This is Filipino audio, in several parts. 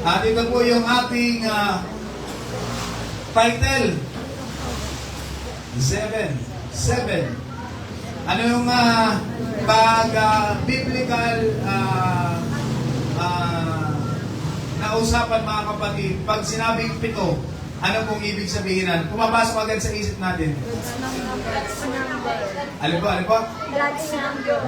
At ito po yung ating title. Seven. Ano yung biblical na usapan mga kapatid? Pag sinabing 7, ano pong ibig sabihin nan? Pumapasok agad sa isip natin. Ano po?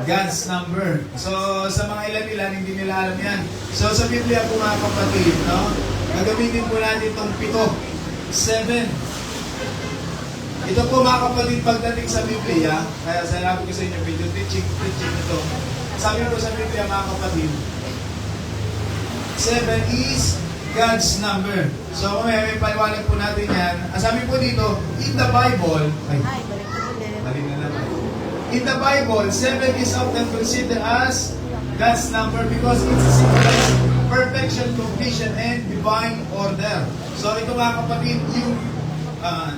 God's number. So, sa mga ilan-ilan, hindi nila alam yan. So, sa Biblia po mga kapatid, no? Gagamitin po natin itong 7. Ito po mga kapatid, pagdating sa Biblia, kaya sinabi ko sa inyo, video teaching ito. Sabi po sa Biblia mga kapatid, 7 is God's number. So, may paliwanag po natin yan. Sabi po dito, in the Bible, in the Bible, 7 is often considered as God's number because it symbolizes perfection, completion, and divine order. So, ito mga kapatid, yung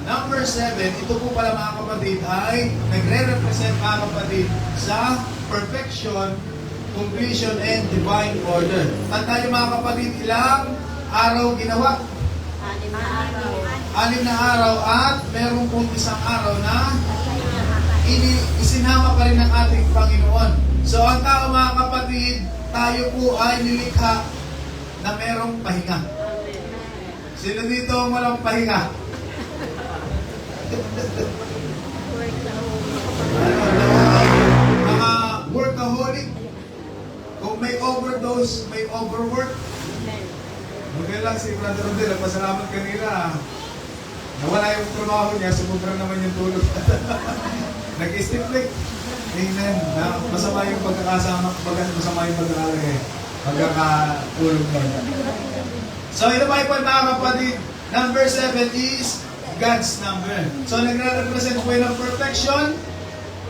number 7, ito po pala mga kapatid ay nagre-represent mga kapatid sa perfection, completion, and divine order. Tandaan niyo mga kapatid, ilang araw ginawa? 6 na araw at meron pong isang araw na isinama pa rin ng ating Panginoon. So ang tao mga kapatid, tayo po ay nilikha na merong pahinga. Sino dito ang walang pahinga? Mga workaholic. Kung may overdose, may overwork. Okay lang si Brother Rodel, nagpasalamat kanina. Nawala yung trabaho niya, sumubra naman yung tulog. Nag-stiplik. Amen. Masama yung pagkakasama, masama yung pagkakalagay. Pagkakatulog mo. So, ito ba yung mga kapatid? Number 7 is God's number. So, nagre-represent po ng perfection,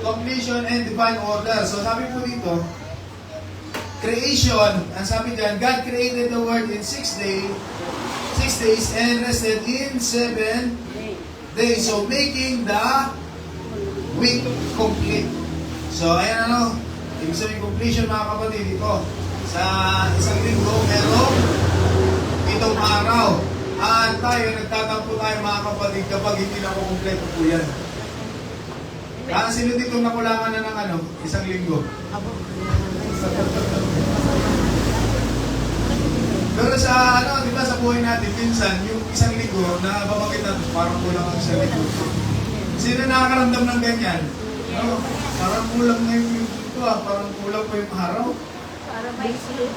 completion, and divine order. So, sabi po dito, creation, ang sabi dyan, God created the world in 6 days and rested in 7 days. So, making the week complete. So, ayan ibig sabihin completion mga kapatid, ito. Sa isang linggo, merong 7 araw. At tayo, nagtatampo tayo mga kapatid kapag hindi na kumpleto po yan. Sino dito nakulangan na ng isang linggo? Pero sa di ba sa buhay natin, minsan, yung isang linggo na babagit natin, parang kulang ang isang linggo. Sino nakakaramdam ng ganyan? Parang kulang na yung linggo, parang kulang pa yung araw. Para may sleep.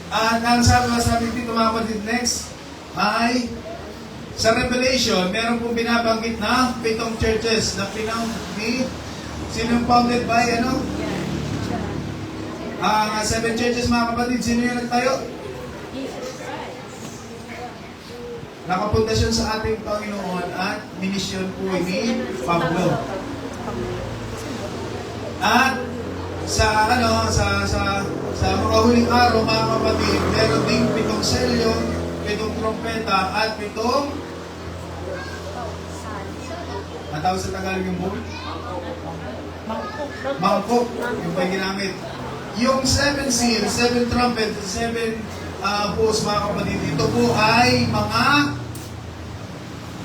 At ang sabi dito mga kapatid, next, ay sa Revelation, meron pong binabanggit na 7 churches na sinong founded by 7 churches mga kapatid, sino yung nagtayo? Nakapundasyon sa ating Panginoon at minisyon po ni Pablo. At sa mga huling araw mga kapatid, meron ding 7 selyo, 7 trompeta at 7 tawag sa Tagalog yung bowl? Mangkok. Yung pa ginamit. Yung 7 seals, 7 trumpet, 7 bowls mga kapatid, ito po ay mga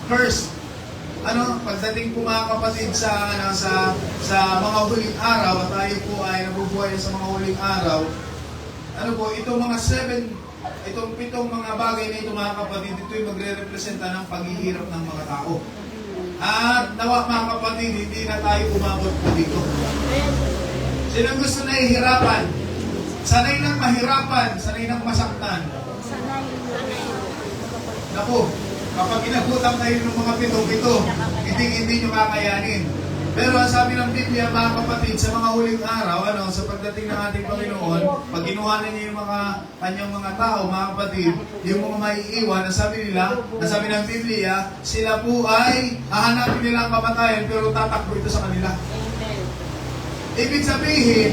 curse. Pagdating po mga kapatid sa mga huling araw, at tayo po ay nabubuhay sa mga huling araw, itong mga 7 mga bagay na ito mga kapatid, ito yung magre-representa ng paghihirap ng mga tao. At nawa mga kapatid, hindi na tayo umabot po dito. Sino gusto na ihirapan? Sanay ng mahirapan, sanay ng masaktan. Naku, kapag inabutan kayo ng mga 7, hindi nyo kakayanin. Pero sabi ng Biblia, mga kapatid, sa mga huling araw, sa pagdating ng ating Panginoon, pag kinuhanan niya yung mga kanyang mga tao, mga kapatid, yung mga maiiwan, nasabi ng Biblia, sila po ay hahanapin nila ang kamatayan, pero tatakbo ito sa kanila. Ibig sabihin,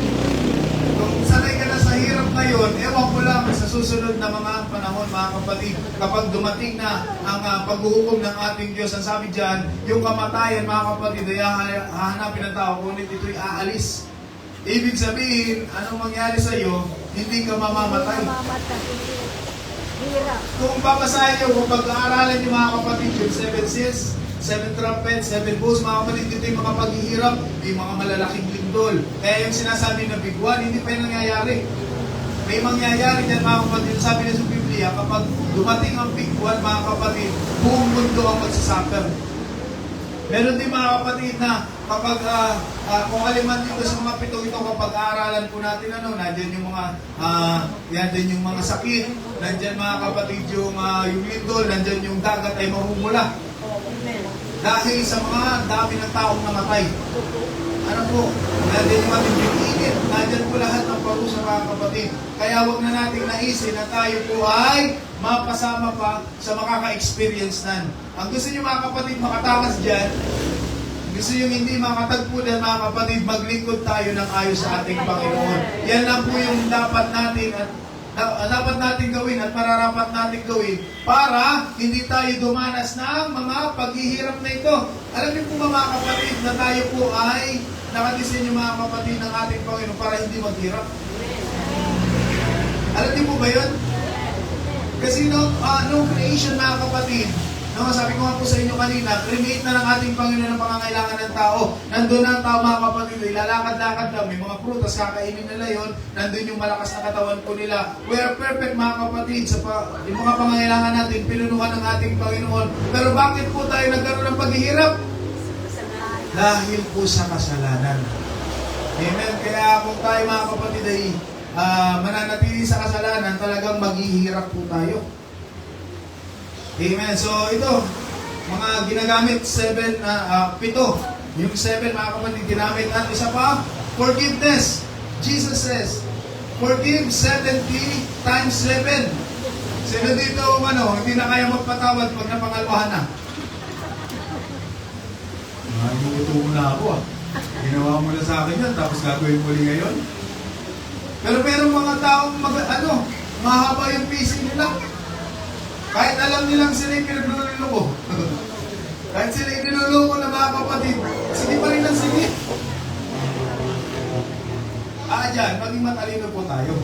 kung sanay ka na sa hirap ngayon, ewan ko lang sa susunod na mga panahon, mga kapatid, kapag dumating na ang paghuhukom ng ating Diyos, ang sabi dyan, yung kamatayan, mga kapatid, ay hahanapin ng tao, ngunit ito'y aalis. Ibig sabihin, anong mangyari sa iyo, hindi ka mamamatay. Mamamatay. Hirap. Kung babasahin nyo, kung pag-aaralan nyo mga kapatid, yung 7 seals, 7 trumpets, 7 bowls, mga kapatid, dito yung mga paghihirap, may mga malalaking lindol. Kaya yung sinasabi na big one, hindi pa yung nangyayari. May mangyayari dyan mga kapatid, sabi na sa Biblia, kapag dumating ang big one, mga kapatid, buong mundo ang magsasuffer. Meron din mga kapatid na kapag kung aliman dito sa mga pito ito, kapag aaralan po natin, nandyan yung mga nandyan yung mga sakit, nandyan mga kapatid yung lindol, nandyan yung dagat ay mahumula. Dahil sa mga dami ng taong namatay. Ano po? Nandyan yung matinding init, nandyan po lahat ng parusa mga kapatid. Kaya wag na nating naisin na tayo po ay mapasama pa sa makaka-experience nan. Ang gusto nyo mga kapatid makatakas dyan, gusto nyo hindi makatagpo dyan mga kapatid, maglingkod tayo ng ayos sa ating Panginoon. Yan lang po yung dapat natin gawin at mararapat natin gawin para hindi tayo dumanas ng mga paghihirap na ito. Alam niyo po mga kapatid na tayo po ay nakadisenyo mga kapatid ng ating Panginoon para hindi maghirap. Alam niyo po ba yun? Kasi no creation mga kapatid, sabi ko nga po sa inyo kanina, create na ng ating Panginoon ang pangangailangan ng tao. Nandun na ang tao mga kapatid, ilalakad-lakad lang, may mga prutas, kakainin nila yon. Nandun yung malakas na katawan po nila. We are perfect mga kapatid, yung mga pangangailangan natin, pinunuhan ng ating Panginoon. Pero bakit po tayo nagkaroon ng paghihirap? Dahil po sa kasalanan. Amen. Kaya kung tayo mga kapatid ay mananatili sa kasalanan, talagang maghihirap po tayo. Amen. So ito, mga ginagamit 7, 7. Yung 7 mga kapatid ginamit. At isa pa, forgiveness. Jesus says, forgive 70 times 7. Sino dito, hindi na kaya magpatawad pag napangalwahan na? Naguguto mo na ako Ginawa mo na sa akin yan, tapos gagawin mo ngayon. Pero merong mga taong mahaba yung PC nila. Kahit alam nilang sila yung pinagluloko. Kahit sila yung niluloko na mga kapatid, sige pa rin ang sige. Dyan, maging matalino po tayo.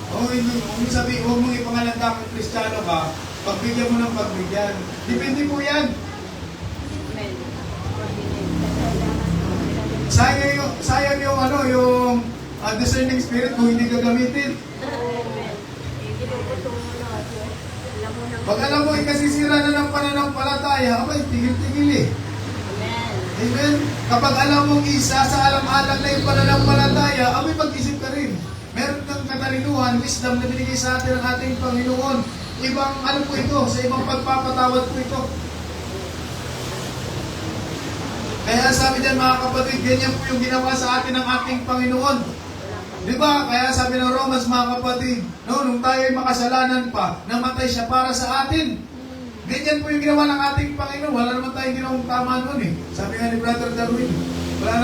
Huwag mong ipangalanda kung Kristiyano ka, pagbigyan mo ng pagbigyan. Depende po yan. Sayang yung discerning spirit kung hindi gagamitin. Pag alam mo, ikasisira na ng pananampalataya, abay, tigil-tigil Amen. Kapag alam mong isa sa alam-alam na yung pananampalataya, abay, mag-isip ka rin. Meron kang katalinuhan, wisdom na binigay sa atin ng ating Panginoon. Ibang, po ito, sa ibang pagpapatawad po ito. Kaya sabi dyan mga kapatid, ganyan po yung ginawa sa atin ng ating Panginoon. Diba? Kaya sabi ng Romans mga kapatid, nung tayo ay makasalanan pa, namatay siya para sa atin. Ganyan po yung ginawa ng ating Panginoon. Wala naman tayong ginawang tama nun Sabi nga ni Brother Darwin, wala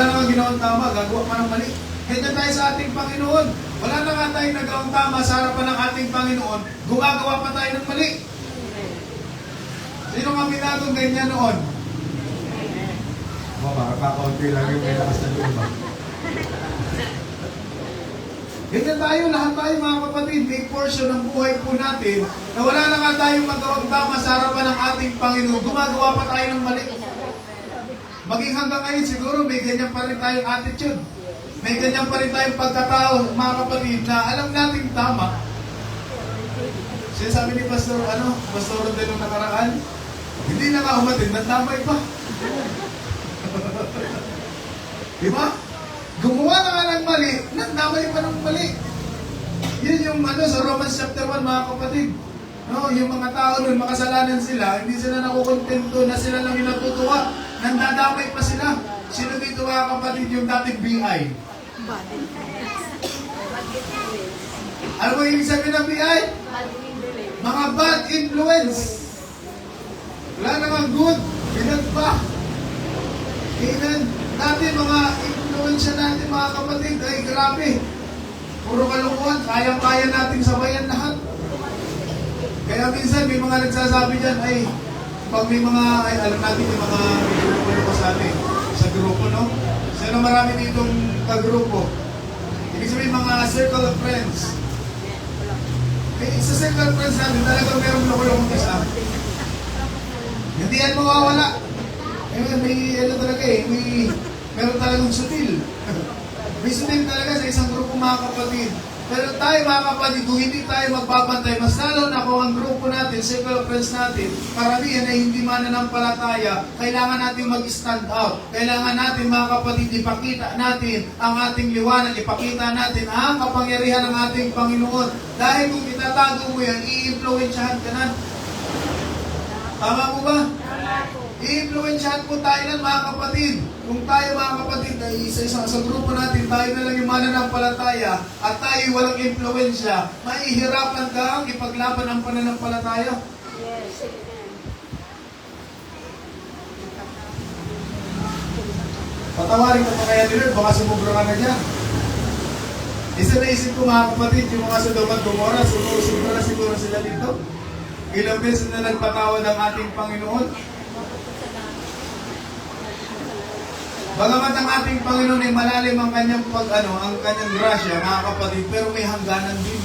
naman ginawang tama, gagawa pa ng mali. Ganyan tayo sa ating Panginoon. Wala na nga tayong nagawang tama sa harapan ng ating Panginoon, gumagawa pa tayo ng mali. Sino nga binagong ganyan noon? Para kakaunti lang yung may lakas na loob. Ganyan tayo, lahat tayo mga kapatid, may portion ng buhay po natin na wala na nga tayong magawang tama sa harapan ng ating Panginoon, gumagawa pa tayo ng mali. Maging hanggang ngayon siguro may ganyan pa rin tayong attitude. May ganyan pa rin tayong pagkatao, mga kapatid, na alam natin tama. Sinasabi ni Pastor Rodel nung nakaraan, hindi na nga umatid, nagdamay pa. Diba? Gumawa na nga ng mali, nagdamay pa ng mali. Yun yung sa Romans chapter 1 mga kapatid. Yung mga tao nun, makasalanan sila, hindi sila nakukontento na sila lang yung natutuwa. Nandadamay pa sila. Sino dito mga kapatid yung dating BI? Ano ba yung sabihin ng BI? Mga bad influence. Wala namang good, pinag pa. Amen. Dati mga influensya natin mga kapatid, ay grabe. Puro kalukuhan, kaya-kaya nating sabayan lahat. Kaya minsan may mga nagsasabi dyan, pag may mga, alam natin yung mga grupo sa atin, sa grupo, Sino Talaga marami ditong kagrupo. Ibig sabihin mga circle of friends. Sa circle of friends natin, talagang merong loko-lokong isa. Hindi yan mawawala. May ano talaga meron talagang sutil. May sutil talaga sa isang grupo mga kapatid. Pero tayo mga kapatid, kung hindi tayo magbabantay, mas lalo na kung ang grupo natin, circle of friends natin, karamihan ay hindi mananampalataya, kailangan natin mag-stand out. Kailangan natin mga kapatid, ipakita natin ang ating liwanag, ipakita natin ang kapangyarihan ng ating Panginoon. Dahil kung itatago mo yan, i-influensyahan ka na. Tama po ba? I-influensyahan po tayo ng mga kapatid. Kung tayo mga kapatid ay sa grupo natin, tayo na lang yung mananampalataya at tayo walang influensya, mahihirapan kang ipaglaban ang pananampalataya. Yes. Patawarin ko pa kaya ni Lord, baka sumubra ka na dyan. Isa na isip ko mga kapatid, yung mga Sodom at Gomorrah, sumubra na siguro sila dito. Ilang beses na nagpatawad ang ating Panginoon. Bagamat ang ating Panginoon ay malalim ang kanyang ang kanyang grasya, mga kapatid, pero may hangganan din.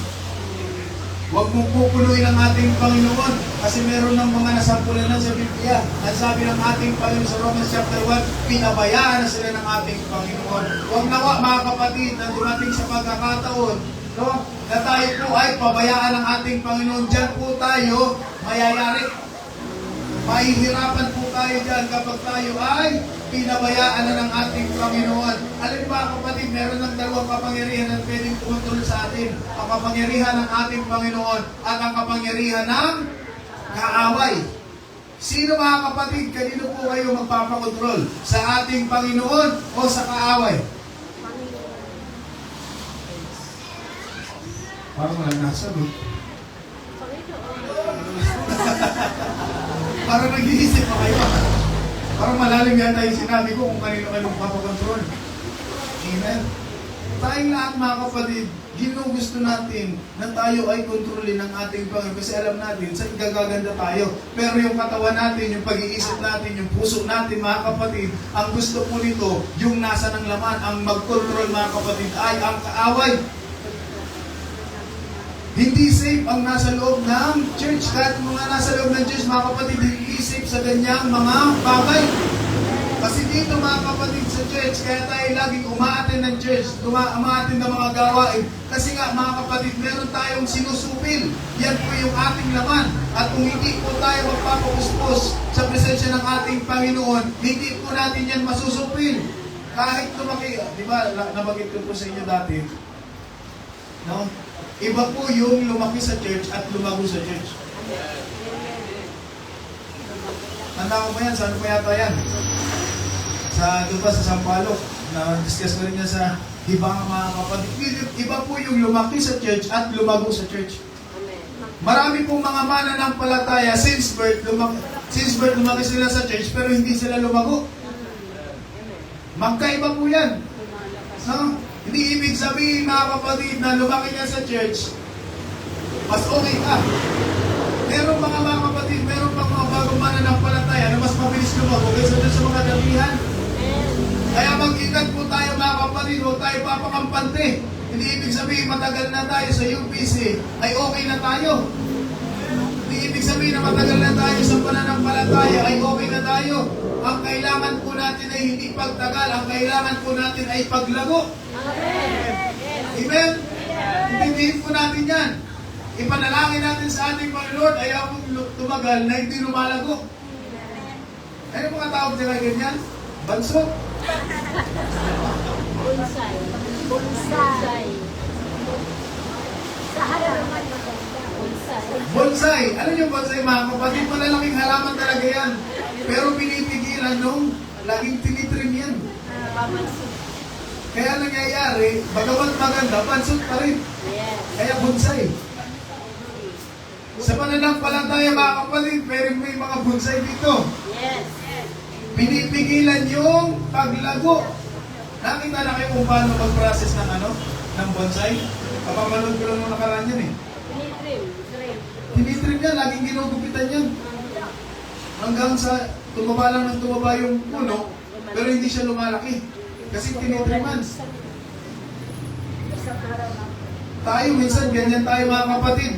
Huwag mong pupunuin ang ating Panginoon kasi meron ng mga nasampulan na sa Biblia. Ang sabi ng ating Panginoon sa Romans chapter 1, pinabayaan na sila ng ating Panginoon. Huwag nawa mga kapatid na dumating sa pagkakataon, no, na tayo po ay pabayaan ng ating Panginoon. Diyan po tayo mayayari. Mahihirapan po tayo dyan kapag tayo ay pinabayaan na ng ating Panginoon. Alam niyo mga kapatid, meron ng dalawang kapangyarihan na pwedeng tumatol sa atin. Ang kapangyarihan ng ating Panginoon at ang kapangyarihan ng kaaway. Sino mga kapatid, kanino po kayo magpapakontrol? Sa ating Panginoon o sa kaaway? Parang walang nasagot. Parang nag-iisip pa kayo. Parang malalim yata yung sinabi ko kung kanino kayo magpapakontrol. Amen? Tayong lahat mga kapatid, ginugusto natin na tayo ay kontrolin ng ating Panginoon kasi alam natin sa gagaganda tayo. Pero yung katawan natin, yung pag-iisip natin, yung puso natin mga kapatid, ang gusto po nito, yung nasa ng laman, ang mag-control mga kapatid ay ang kaaway. Hindi safe ang nasa loob ng church. Kahit mga nasa loob ng church, mga kapatid, hindi safe sa ganyang mga bagay. Kasi dito mga kapatid sa church, kaya tayo laging umaattend ng church, umaattend ng mga gawain. Kasi nga mga kapatid, meron tayong sinusupil. Yan po yung ating laman. At kung hindi po tayo magpapapuspos sa presensya ng ating Panginoon, hindi po natin yan masusupil. Kahit lumaki, di ba, nabagit ko po sa inyo dati, no? Iba po yung lumaki sa church at lumago sa church. Tanda ko ba yan? Saan po yata yan? Doon pa sa Sampaloc. Na-discuss ko rin yan sa ibang mga kapatid. Iba po yung lumaki sa church at lumago sa church. Marami pong mga mananampalataya since birth lumaki sila sa church pero hindi sila lumago. Magkaiba po yan. No? Hindi ibig sabihin mga kapatid na lumaki ka sa church, mas okay ka. Meron mga kapatid, meron pang mga bagong mananampalataya na mas mabilis lumago kaysa sa mga damihan. Kaya mag-ingat po tayo mga kapatid, huwag tayo papakampante. Hindi ibig sabihin matagal na tayo sa UPC, ay okay na tayo. Hindi ibig sabihin na matagal na tayo sa pananampalataya, ay okay na tayo. Ang kailangan po natin ay hindi pagtagal, ang kailangan po natin ay paglago. Amen? Intindihin po natin yan. Ipanalangin natin sa ating Panginoon, ayaw pong tumagal na hindi lumalago. Ano mga tawag nila ganyan? Banso? Bonsai. Bonsai. Sa halaman bonsai. Bonsai. Ano yung bonsai mga kapatid? Malalaking halaman talaga yan. Pero pinipigilan nung laging tinitrim yan. Kaya nangyayari, bagamat maganda, pansot pa rin. Kaya bonsai. Sa pananampalataya mga kapatid, pero may mga bonsai dito. Pinipigilan yung paglago. Nakita na kayo kung paano mag-process ng bonsai? Kapamanood ko lang nung nakaraan yan eh. Tinitrim yan, laging ginugupitan yan. Hanggang sa tumaba lang ng tumaba yung puno, pero hindi siya lumalaki. Kasi 3 months. Isang araw lang. Tayo minsan, ganyan tayo mga kapatid.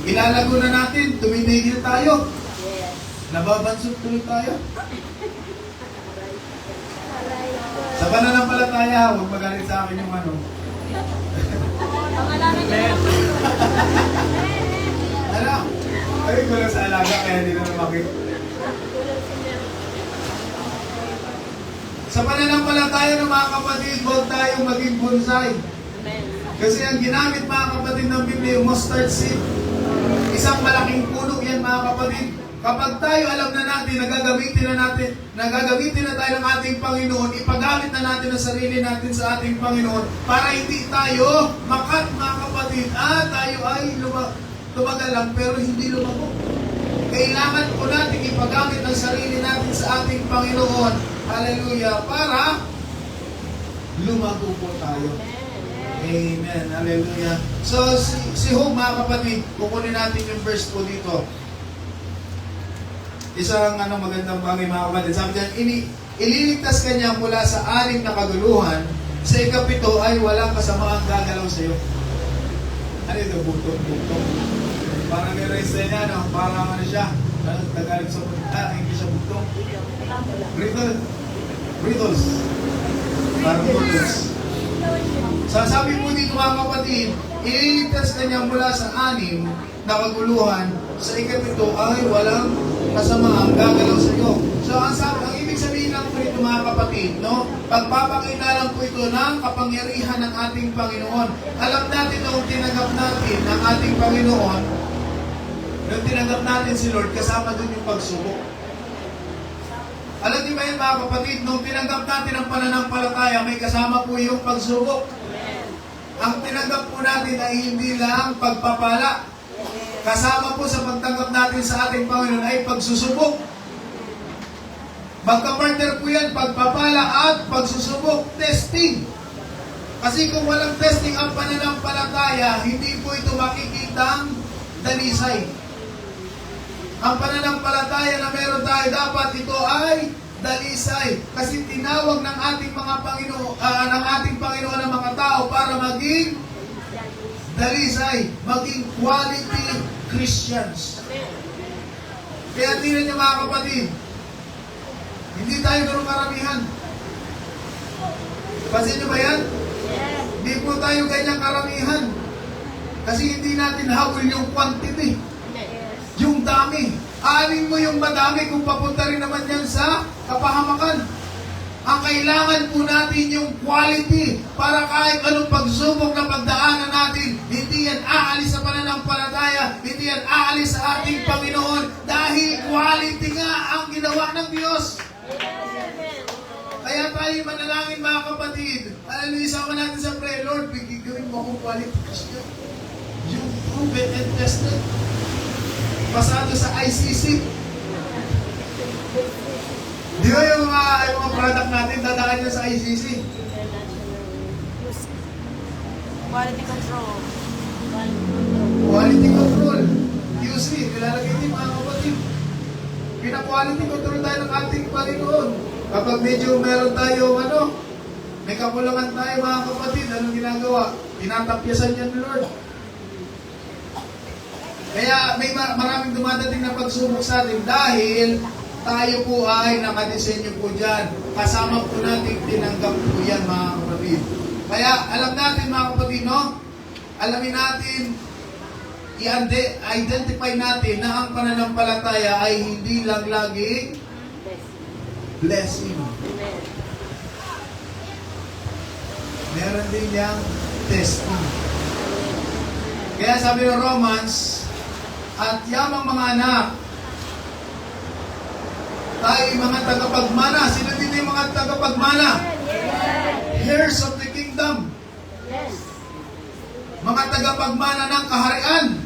Ilalago na natin, tumitigil tayo. Yes. Nababansot tuloy tayo. Aray ko. Sa pananampalataya, huwag magalit sa akin yung ano. Pangalanan niyo naman. Ano? Ay, ko lang sa alaga, kaya hindi na namakit. Tulad si Mel. Sa pananampalataya ng mga kapatid, huwag tayong maging bonsai. Amen. Kasi ang ginamit mga kapatid ng Biblia, yung mustard seed. Isang malaking puno yan mga kapatid. Kapag tayo alam na natin, nagagamitin na tayo ng ating Panginoon, ipagamit na natin ang sarili natin sa ating Panginoon para hindi tayo makat mga kapatid. Tayo ay tumagal lang pero hindi lumago. Kailangan po natin ipagamit ang sarili natin sa ating Panginoon. Hallelujah. Para lumago po tayo. Amen. Hallelujah. So, si Job, mga kapatid, kukunin natin yung verse po dito. Isang magandang bagay, mga kapatid. Sabi dyan, ililigtas ka niya mula sa 6 na kaguluhan, sa 7 ay walang kasamaang gagalaw sa iyo. Ano ito? Butong. Parang nirest niya, no? Parang ano siya? Tagalog sa English sa butong. Brittles. Parang brittles. So, sabi po dito mga kapatid, ililigtas ka niya mula sa 6 na kaguluhan, sa 7 ay walang kasamaang gagalaw sa iyo. So, ang ibig sabihin lang po ito mga kapatid, no? Pagpapakita lang po ito ng kapangyarihan ng ating Panginoon. Alam natin nung tinanggap natin ng ating Panginoon, nung tinanggap natin si Lord, kasama dun yung pagsubok. Alam niyo ba yun mga kapatid, nung tinanggap natin ang pananampalataya, may kasama po yung pagsubok. Ang tinanggap po natin ay hindi lang pagpapala. Kasama po sa pagtanggap natin sa ating Panginoon ay pagsusubok. Magkapartner po yan, pagpapala at pagsusubok, testing. Kasi kung walang testing ang pananampalataya, hindi po ito makikitang dalisay. Ang pananampalataya na meron tayo, dapat ito ay dalisay. Kasi tinawag ng ating mga Panginoon ng mga tao para maging dalisay, maging quality Christians. Kaya tingnan niyo mga kapatid, hindi tayo ganun karamihan. Pansin niyo ba yan? Hindi po tayo ganyang karamihan. Kasi hindi natin habol yung quantity. Yung dami. Anin mo yung madami kung papunta rin naman yan sa kapahamakan. Ang kailangan po natin yung quality para kahit anong pagsubok na pagdaanan natin, hindi yan aalis sa pananampalataya, hindi yan aalis sa ating Panginoon dahil quality nga ang ginawa ng Diyos. Kaya tayo manalangin mga kapatid. Alam niyo, isama natin sa prayer, Lord, gawin mo akong quality Christian. Yung proven and tested. Pasado sa ICC. Di ba yung mga product natin, dadaan niya sa ICC? Quality control. Quality control. QC, nilalagay din mga kapatid. Pina-quality control tayo ng ating Panginoon. Kapag medyo meron tayo, may kakulangan tayo mga kapatid, anong ginagawa? Tinatapyasan niya ni Lord. Kaya may maraming dumadating na pagsubok sa atin dahil tayo po ay nakadesenyo po dyan. Kasama po natin tinanggap po yan mga kapatid. Kaya alam natin mga kapatid, no? Alamin natin, i-identify natin na ang pananampalataya ay hindi lang laging blessing. Meron din niyang testing. Kaya sabi ng Romans, at yamang mga anak, tayo mga tagapagmana. Sino din yung mga tagapagmana? Heirs of the kingdom. Mga tagapagmana ng kaharian.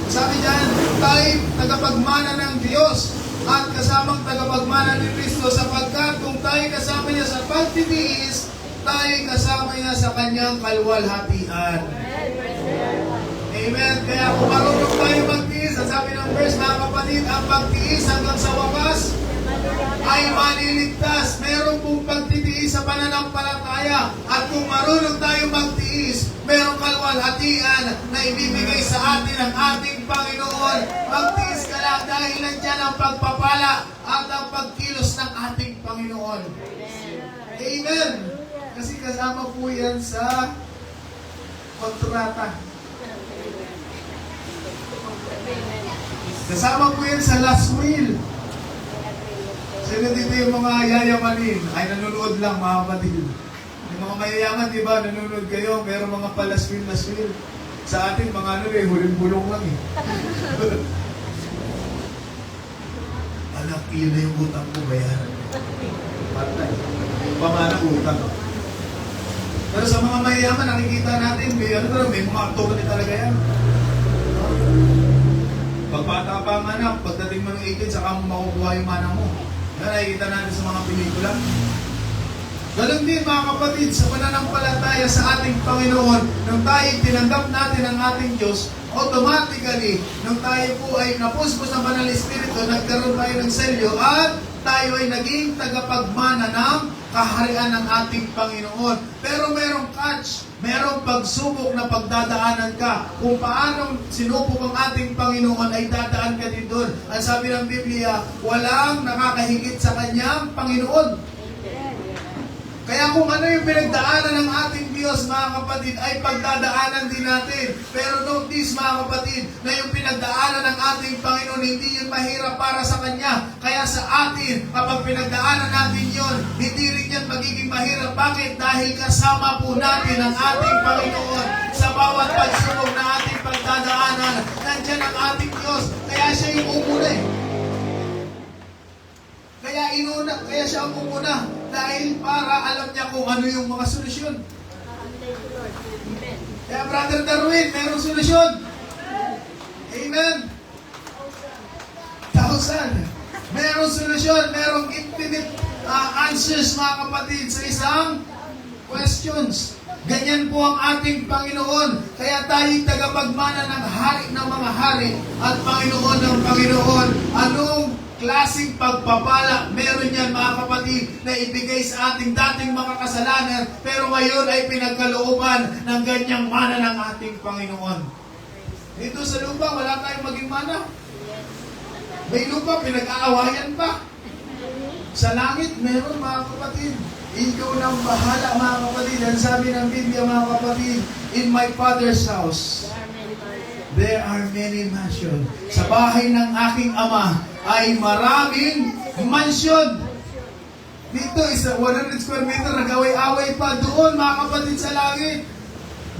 Sabi dyan, tayo tagapagmana ng Diyos at kasamang tagapagmana ni Kristo sapagkat kung tayo kasama niya sa pagtitiis, tayo kasama niya sa kanyang kalwalhatian. Amen. Kaya kung marunong tayo magtiis, ang sabi ng verse, mga kapatid, ang pagtiis hanggang sa wakas ay maliligtas. Meron pong pagtitiis sa pananampalataya. At kung marunong tayo magtiis, merong kalwalhatian na ibibigay sa atin ng ating Panginoon. Magtiis ka lang dahil nandiyan ang pagpapala at ang pagkilos ng ating Panginoon. Amen. Kasi kasama po yan sa kontrata. Kasama po yan sa last will. Sino dito yung mga yayamanin? Ay, nanonood lang, mga kapatid. Yung mga mayayaman, di ba, nanonood kayo, meron mga pa last will. Sa atin, mga ano eh, huling bulong lang eh. Anak, yun na yung utang ko, bayaran. Patay. Pamanang utang. Pero sa mga mayayaman, nakikita natin, may mga activity talaga yan. Pagbata pa ang anak, pagdating mo ng 18, saka mo makukuha yung mana mo. Yan, nakikita natin sa mga pelikula. Ganon din mga kapatid, sa pananampalataya sa ating Panginoon, nung tayo tinanggap natin ang ating Diyos, automatically, nung tayo po ay napuspos ng Banal Espiritu, nagkaroon tayo ng selyo, at tayo ay naging tagapagmana ng kaharian ng ating Panginoon. Pero merong catch, merong pagsubok na pagdadaanan ka. Kung paano sinubok ang ating Panginoon ay dadaan ka din doon. Ang sabi ng Biblia, walang nakakahigit sa kanyang Panginoon. Kaya kung ano yung pinagdaanan ng ating Diyos, mga kapatid, ay pagdadaanan din natin. Pero note this, mga kapatid, na yung pinagdaanan ng ating Panginoon, hindi yun mahirap para sa Kanya. Kaya sa atin, kapag pinagdaanan natin yun, hindi rin yan magiging mahirap. Bakit? Dahil kasama po natin ang ating Panginoon sa bawat pagsubok na ating pagdadaanan. Nandiyan ang ating Diyos. Kaya siya yung umuna eh. Kaya siya ang umuna. Dahil para alam niya kung ano yung mga solusyon. Kaya Brother Darwin, merong solusyon. Amen. 1,000. Merong solusyon, merong infinite answers, mga kapatid, sa isang questions. Ganyan po ang ating Panginoon. Kaya tayo'y tagapagmana ng hari ng mga hari at Panginoon ng Panginoon. Anong klaseng pagpapala meron yan, mga kapatid, na ibigay sa ating dating mga kasalanan, pero ngayon ay pinagkalooban ng ganyang mana ng ating Panginoon. Dito sa lupa, wala tayong maging mana. May lupa, pinag-aawayan pa. Sa langit, meron, mga kapatid. Ikaw nang bahala, mga kapatid. Ang sabi ng Biblia, mga kapatid, in my Father's house, there are many mansions. Sa bahay ng aking Ama ay maraming mansion. Dito, 100 square meter, nag-away-away pa. Doon, mga kapatid, sa langit,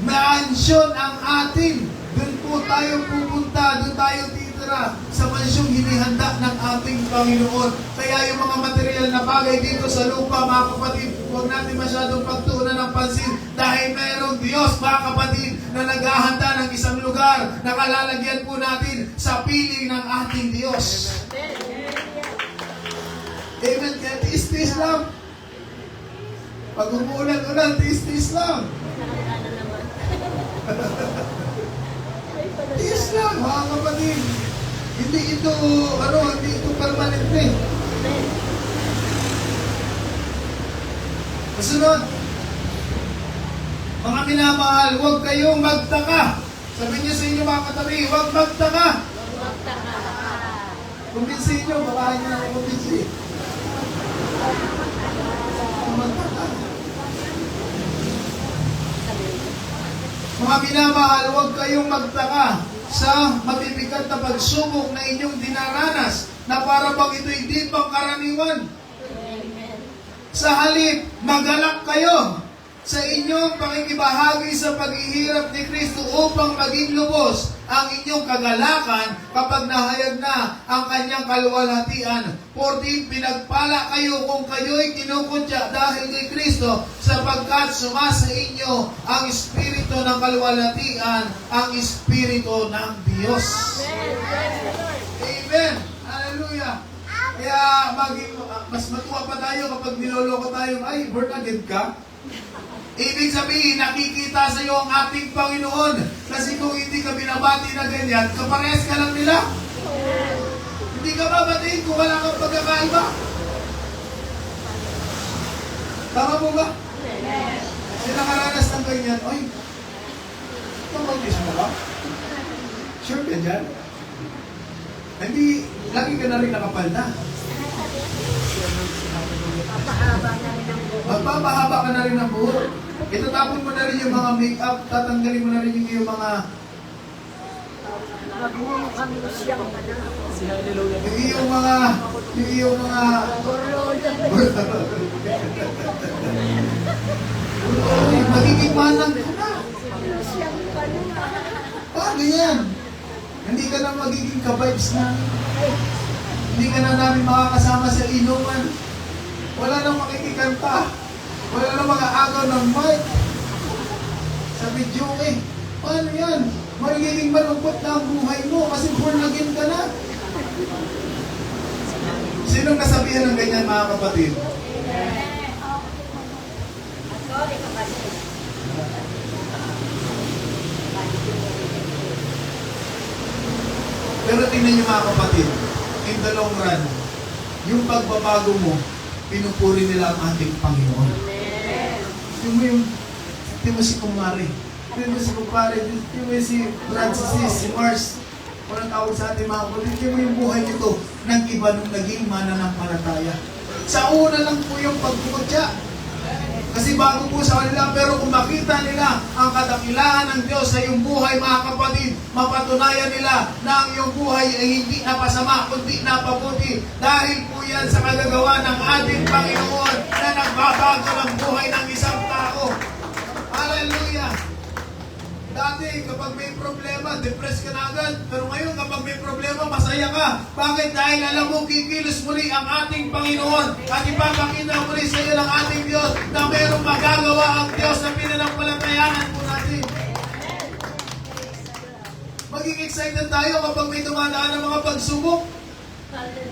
mansion ang atin. Doon po tayo pupunta, doon tayo titira sa mansyong hinihanda ng ating Panginoon. Kaya yung mga material na bagay dito sa lupa, mga kapatid, huwag natin masyadong pagtuunan ng pansin dahil mayroong Diyos, mga kapatid, na naghahanda ng isang lugar na kalalagyan po natin sa piling ng ating Diyos. Amen. Kaya tiis-tiis lang. Pag umuulan-ulan, tiis-tiis lang. Tiis lang, mga kapatid. Hindi ito permanente. Kasunod, mga minamahal, huwag kayong magtaka. Sabi niyo sa inyo, mga katabi, huwag magtaka. Kumbinsin niyo, baka niyo na kumbinsin. Magtaka. Mga minamahal, huwag kayong magtaka sa mabibigat na pagsubok na inyong dinaranas na para bang ito'y di pangkaraniwan. Sa halip, magalak kayo sa inyong pakikibahagi sa paghihirap ni Kristo upang maging lubos ang inyong kagalakan kapag nahayag na ang kanyang kaluwalhatian. 14, pinagpala kayo kung kayo'y kinukutya dahil kay Kristo sapagkat sumasa inyo ang Espiritu ng kaluwalhatian, ang Espiritu ng Diyos. Amen. Hallelujah. Kaya mas matuwa pa tayo kapag niloloko tayo, ay, born again ka? Ibig sabihin, nakikita sa iyo ang ating Panginoon. Kasi kung hindi ka binabati na ganyan, kaparehas ka lang nila. Hindi ka babatiin kung wala kang pagkakaiba. Tama po ba? Kasi nakaranas ng ganyan, oy, mo ba? Sure ka dyan? Hindi, lagi ka na rin nakapalda. Papahaba na rin ang buhok. Magpapahaba ka na rin ng buhok. Itatapon mo na rin yung mga make-up, tatanggalin mo na rin yung mga Magmumukhang siyang yung mga magiging manang ka na. siyang Paano yan? Hindi ka na magiging ka-vibes namin. Hindi ka na namin makakasama sa inuman. Wala nang makikikanta. Wala nang mag-aagaw ng mic. Sa video eh. Paano yan? Magiging malungkot na ang buhay mo kasi born again ka na. Sinong nasabihan ng ganyan mga kapatid? Pero tingnan niyo mga kapatid, in the long run, yung pagbabago mo, pinupuri nila ang ating Panginoon. Tingnan mo si Kumari, tingnan mo si Kumpare, tingnan mo si Francis, si Mars, walang tawag sa ating mga kapatid, tingnan mo yung buhay nito ng iba nung naging mananampalataya. Sa una lang po yung pagkukutya. Kasi bago po sa kanila, pero kung makita nila ang kadakilaan ng Diyos sa iyong buhay, mga kapatid, mapatunayan nila na ang iyong buhay ay hindi napasama, kundi napabuti. Dahil po yan sa kagagawa ng ating Panginoon na nagbabago ng buhay ng isang tao. Hallelujah! Dati, kapag may problema, depressed ka na agad. Pero ngayon, kapag may problema, masaya ka. Bakit? Dahil alam mo, kikilos muli ang ating Panginoon at ipapakita muli sa iyo ng ating Diyos na mayroong magagawa ang Diyos na pinanampalatayanan po natin. Maging excited tayo kapag may dumadaan ng mga pagsubok.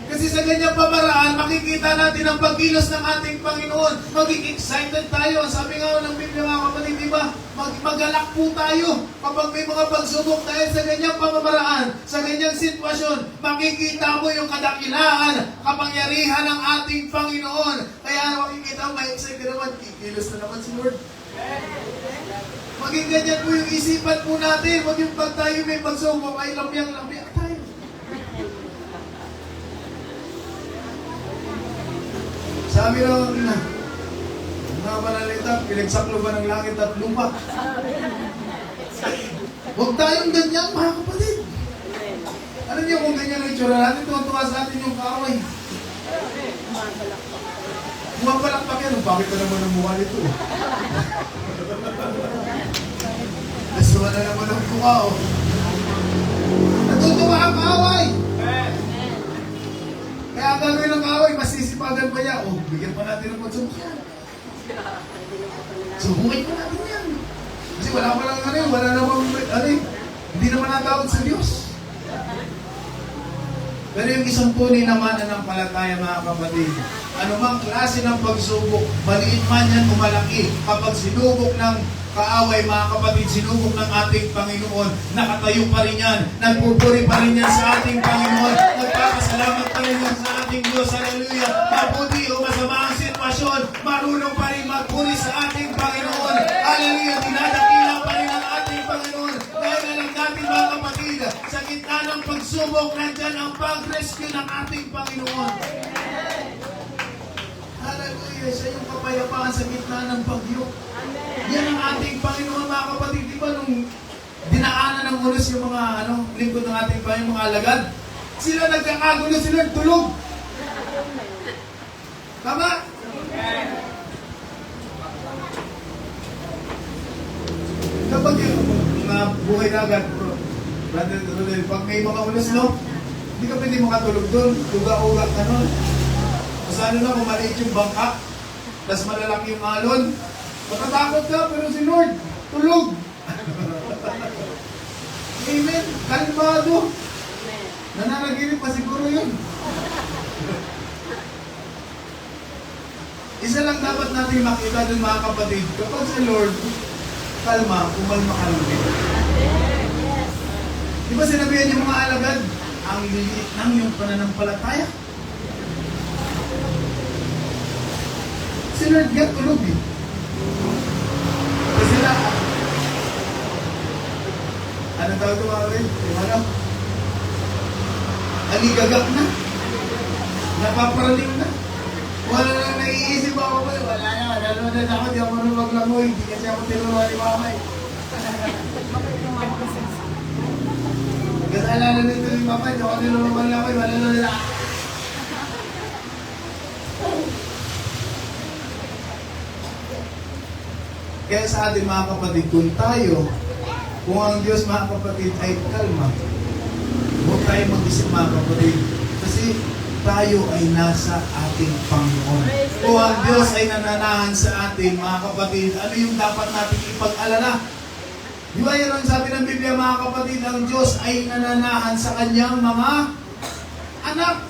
Kasi sa ganyang pamaraan, makikita natin ang pagkilos ng ating Panginoon. Maging excited tayo. Sabi nga ng Biblia mga kapatid, di ba? Magalak po tayo kapag may mga pagsubok dahil sa ganyang pamamaraan, sa ganyang sitwasyon, makikita mo yung kadakilaan, kapangyarihan ng ating Panginoon. Kaya makikita mo, may excited naman, kikilos na naman si Lord. Maging ganyan po yung isipan po natin. Huwag yung pag tayo may pagsubok, ay lamyang-lamyang tayo. Sabi ng mga panalita, pinagsaklo ba ng langit at lupa? Huwag tayong ganyan, mga kapatid. Alam niyo kung ganyan ang itsura natin, tuwa sa atin yung kaaway. Bumapalakpak yan. Bakit ka naman ang mukha nito? Nasuwa na naman ang mukha, oh. Natutuwa ang kaaway. Kaya ang gagawin ng kaaway, masisipagan pa niya. Oh, bigyan pa natin ng pagsubok yan. Subukin pa natin yan. Kasi wala pa lang wala namang, hindi naman natawag sa Diyos. Pero yung isang tunay naman na ng palataya, mga kapatid, anumang klase ng pagsubok, maliit man yan o malaki, kapag sinubok ng kaaway, mga kapatid, sinubok ng ating Panginoon, nakatayo pa rin yan, nagpupuri pa rin yan sa ating Panginoon, nagpapasalamat pa rin yan sa ating Diyos, hallelujah, mabuti o masama ang sitwasyon, marunong pa rin magpuri sa ating Panginoon, hallelujah, dinadakila pa rin ang ating Panginoon, dahil alam natin mga kapatid, sa gitna ng pagsubok, nandyan ang pag-rescue ng ating Panginoon. Hallelujah, siya yung kapayapaan sa gitna ng bagyo. Yan ang ating Panginoon, mga kapatid. Di ba nung dinaanan ng ulos yung mga lingkod ng ating Panginoon, mga alagad, sila nagkakagulo, sila tulog. Tama? Kapag yung mga buhay na agad, pag may mga ulos, no? Hindi ka pwede makatulog doon. Tuga-uga ka nun. Kasi na, kung maliit yung bangka, tas malalaki yung alon, matatakot ka, pero si Lord, tulog. Amen. Kalmado. Nananaginip pa siguro yun. Isa lang dapat natin makita dun, mga kapatid. Kapag si Lord, kalma, umalma ka lang din. Di ba sinabihan yung mga alagad, ang liliit ng yung pananampalataya? Si Lord nga tulog eh. Kasi na, ano tawag ito mga kapatid? Yung ano? Aligagak na. Napaparaling na. Wala lang naiisip ako ba? Wala na ako. Di ako marunong maglangoy. Di kasi ako tinuruan ni mama eh. Kasalanan nito ni mama. Di ako tinuruan maglangoy. Wala na. Kaya sa atin mga kapatid, kung ang Diyos mga kapatid ay kalma, huwag tayo mag-isip mga kapatid. Kasi tayo ay nasa ating Panginoon. Kung ang Diyos ay nananahan sa atin mga kapatid, ano yung dapat natin ipag-alala? Di ba yan ang sabi ng Biblia mga kapatid, ang Diyos ay nananahan sa kanyang mga anak.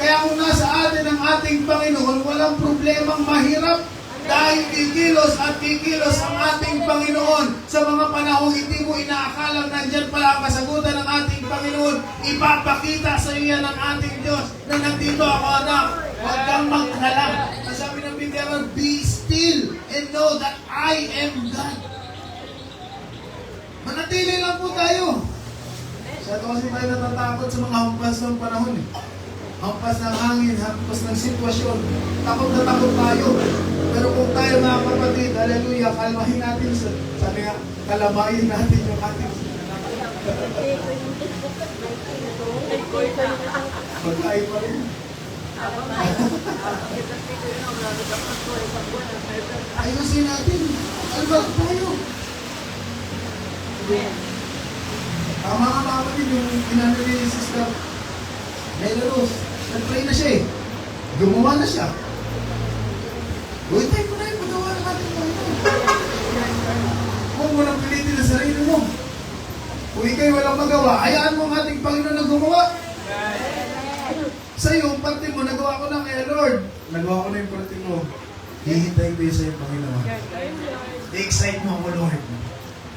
Kaya kung nasa atin ang ating Panginoon, walang problemang mahirap. Dahil kikilos at kikilos ang ating Panginoon sa mga panahon hindi mo inaakalang nandyan pala ang kasagutan ng ating Panginoon. Ipapakita sa iyo ng ating Diyos na nandito ako anak. Huwag kang magkalap. Ang sabi ng Biblia, be still and know that I am God. Manatili lang po tayo. Masyado kasi tayo natatakot sa mga hampas ng panahon eh. Hampas ng hangin, hampas ng sitwasyon. Takot na takot tayo. Pero kung tayo mga kapatid, hallelujah, kalmahin natin. Sabi nga, kalamayin natin yung ating pagkain pa rin. Ayusin natin. Albat tayo. Mga kapatid, yung inanili ni Sister Melos, nag-pray na siya eh. Gumawa na siya. Uy, tayo ko na yung pagawa ng ating Panginoon. Huwag mo nang pilitin na sarili mo. Kung ikaw'y walang magawa, hayaan mo ang ating Panginoon na gumawa. Sa iyo, parte mo, nagawa ko na kaya Lord. Nagawa ko na yung parte mo. Hihintayin ko yung sa'yo, Panginoon. I-excite mo ako, Lord.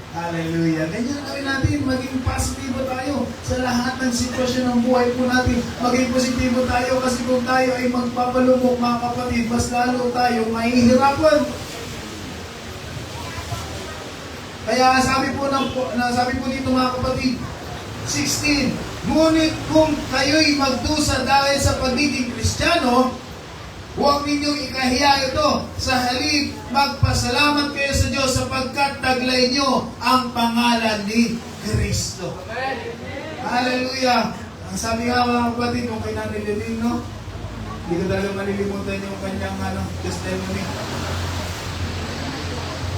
Hallelujah. Ganyan gawin natin. Maging positibo tayo sa lahat ng sitwasyon ng buhay po natin. Maging positibo tayo kasi kung tayo ay magpapalumok mga kapatid, mas lalo tayo mahihirapan. Kaya sabi po dito mga kapatid, 16, ngunit kung kayo'y magdusa dahil sa pagiging Kristiyano, huwag ninyong ikahiya ito. Sa halip, magpasalamat kayo sa Diyos sapagkat taglay nyo ang pangalan ni Kristo. Hallelujah! Ang sabi nga mga kapatid, nung kay Nanay Lilin, no? Hindi ko talaga malilimutan yung kanyang testimony.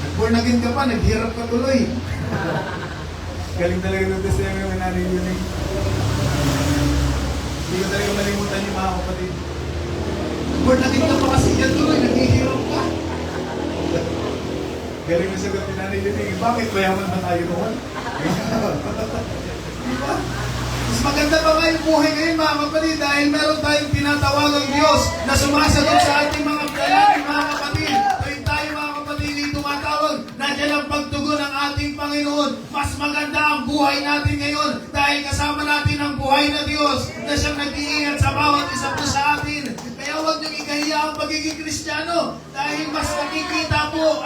Nag-born again ka pa, naghirap ka tuloy. Galing talaga ng testimony ng Nanay Lilin. Hindi ko talaga malimutan yung mga kapatid. Born again ka pa kasi yan tuloy, naghihirap ka. Galing na sagot ni Nanay Lilin, bakit mayaman ba tayo noon? Diba? Mas maganda pa nga yung buhay ngayon mga kapatid dahil meron tayong tinatawagang Diyos na sumasagot sa ating mga dalangin mga kapatid. Tuwing tayo mga kapatid ay tumatawag, nandiyan ang pagtugon ng ating Panginoon. Mas maganda ang buhay natin ngayon dahil kasama natin ang buhay na Diyos na siyang nag-iingat sa bawat isa po sa atin. Kaya huwag niyong ikahiya ang pagiging Kristiyano dahil mas nakikita po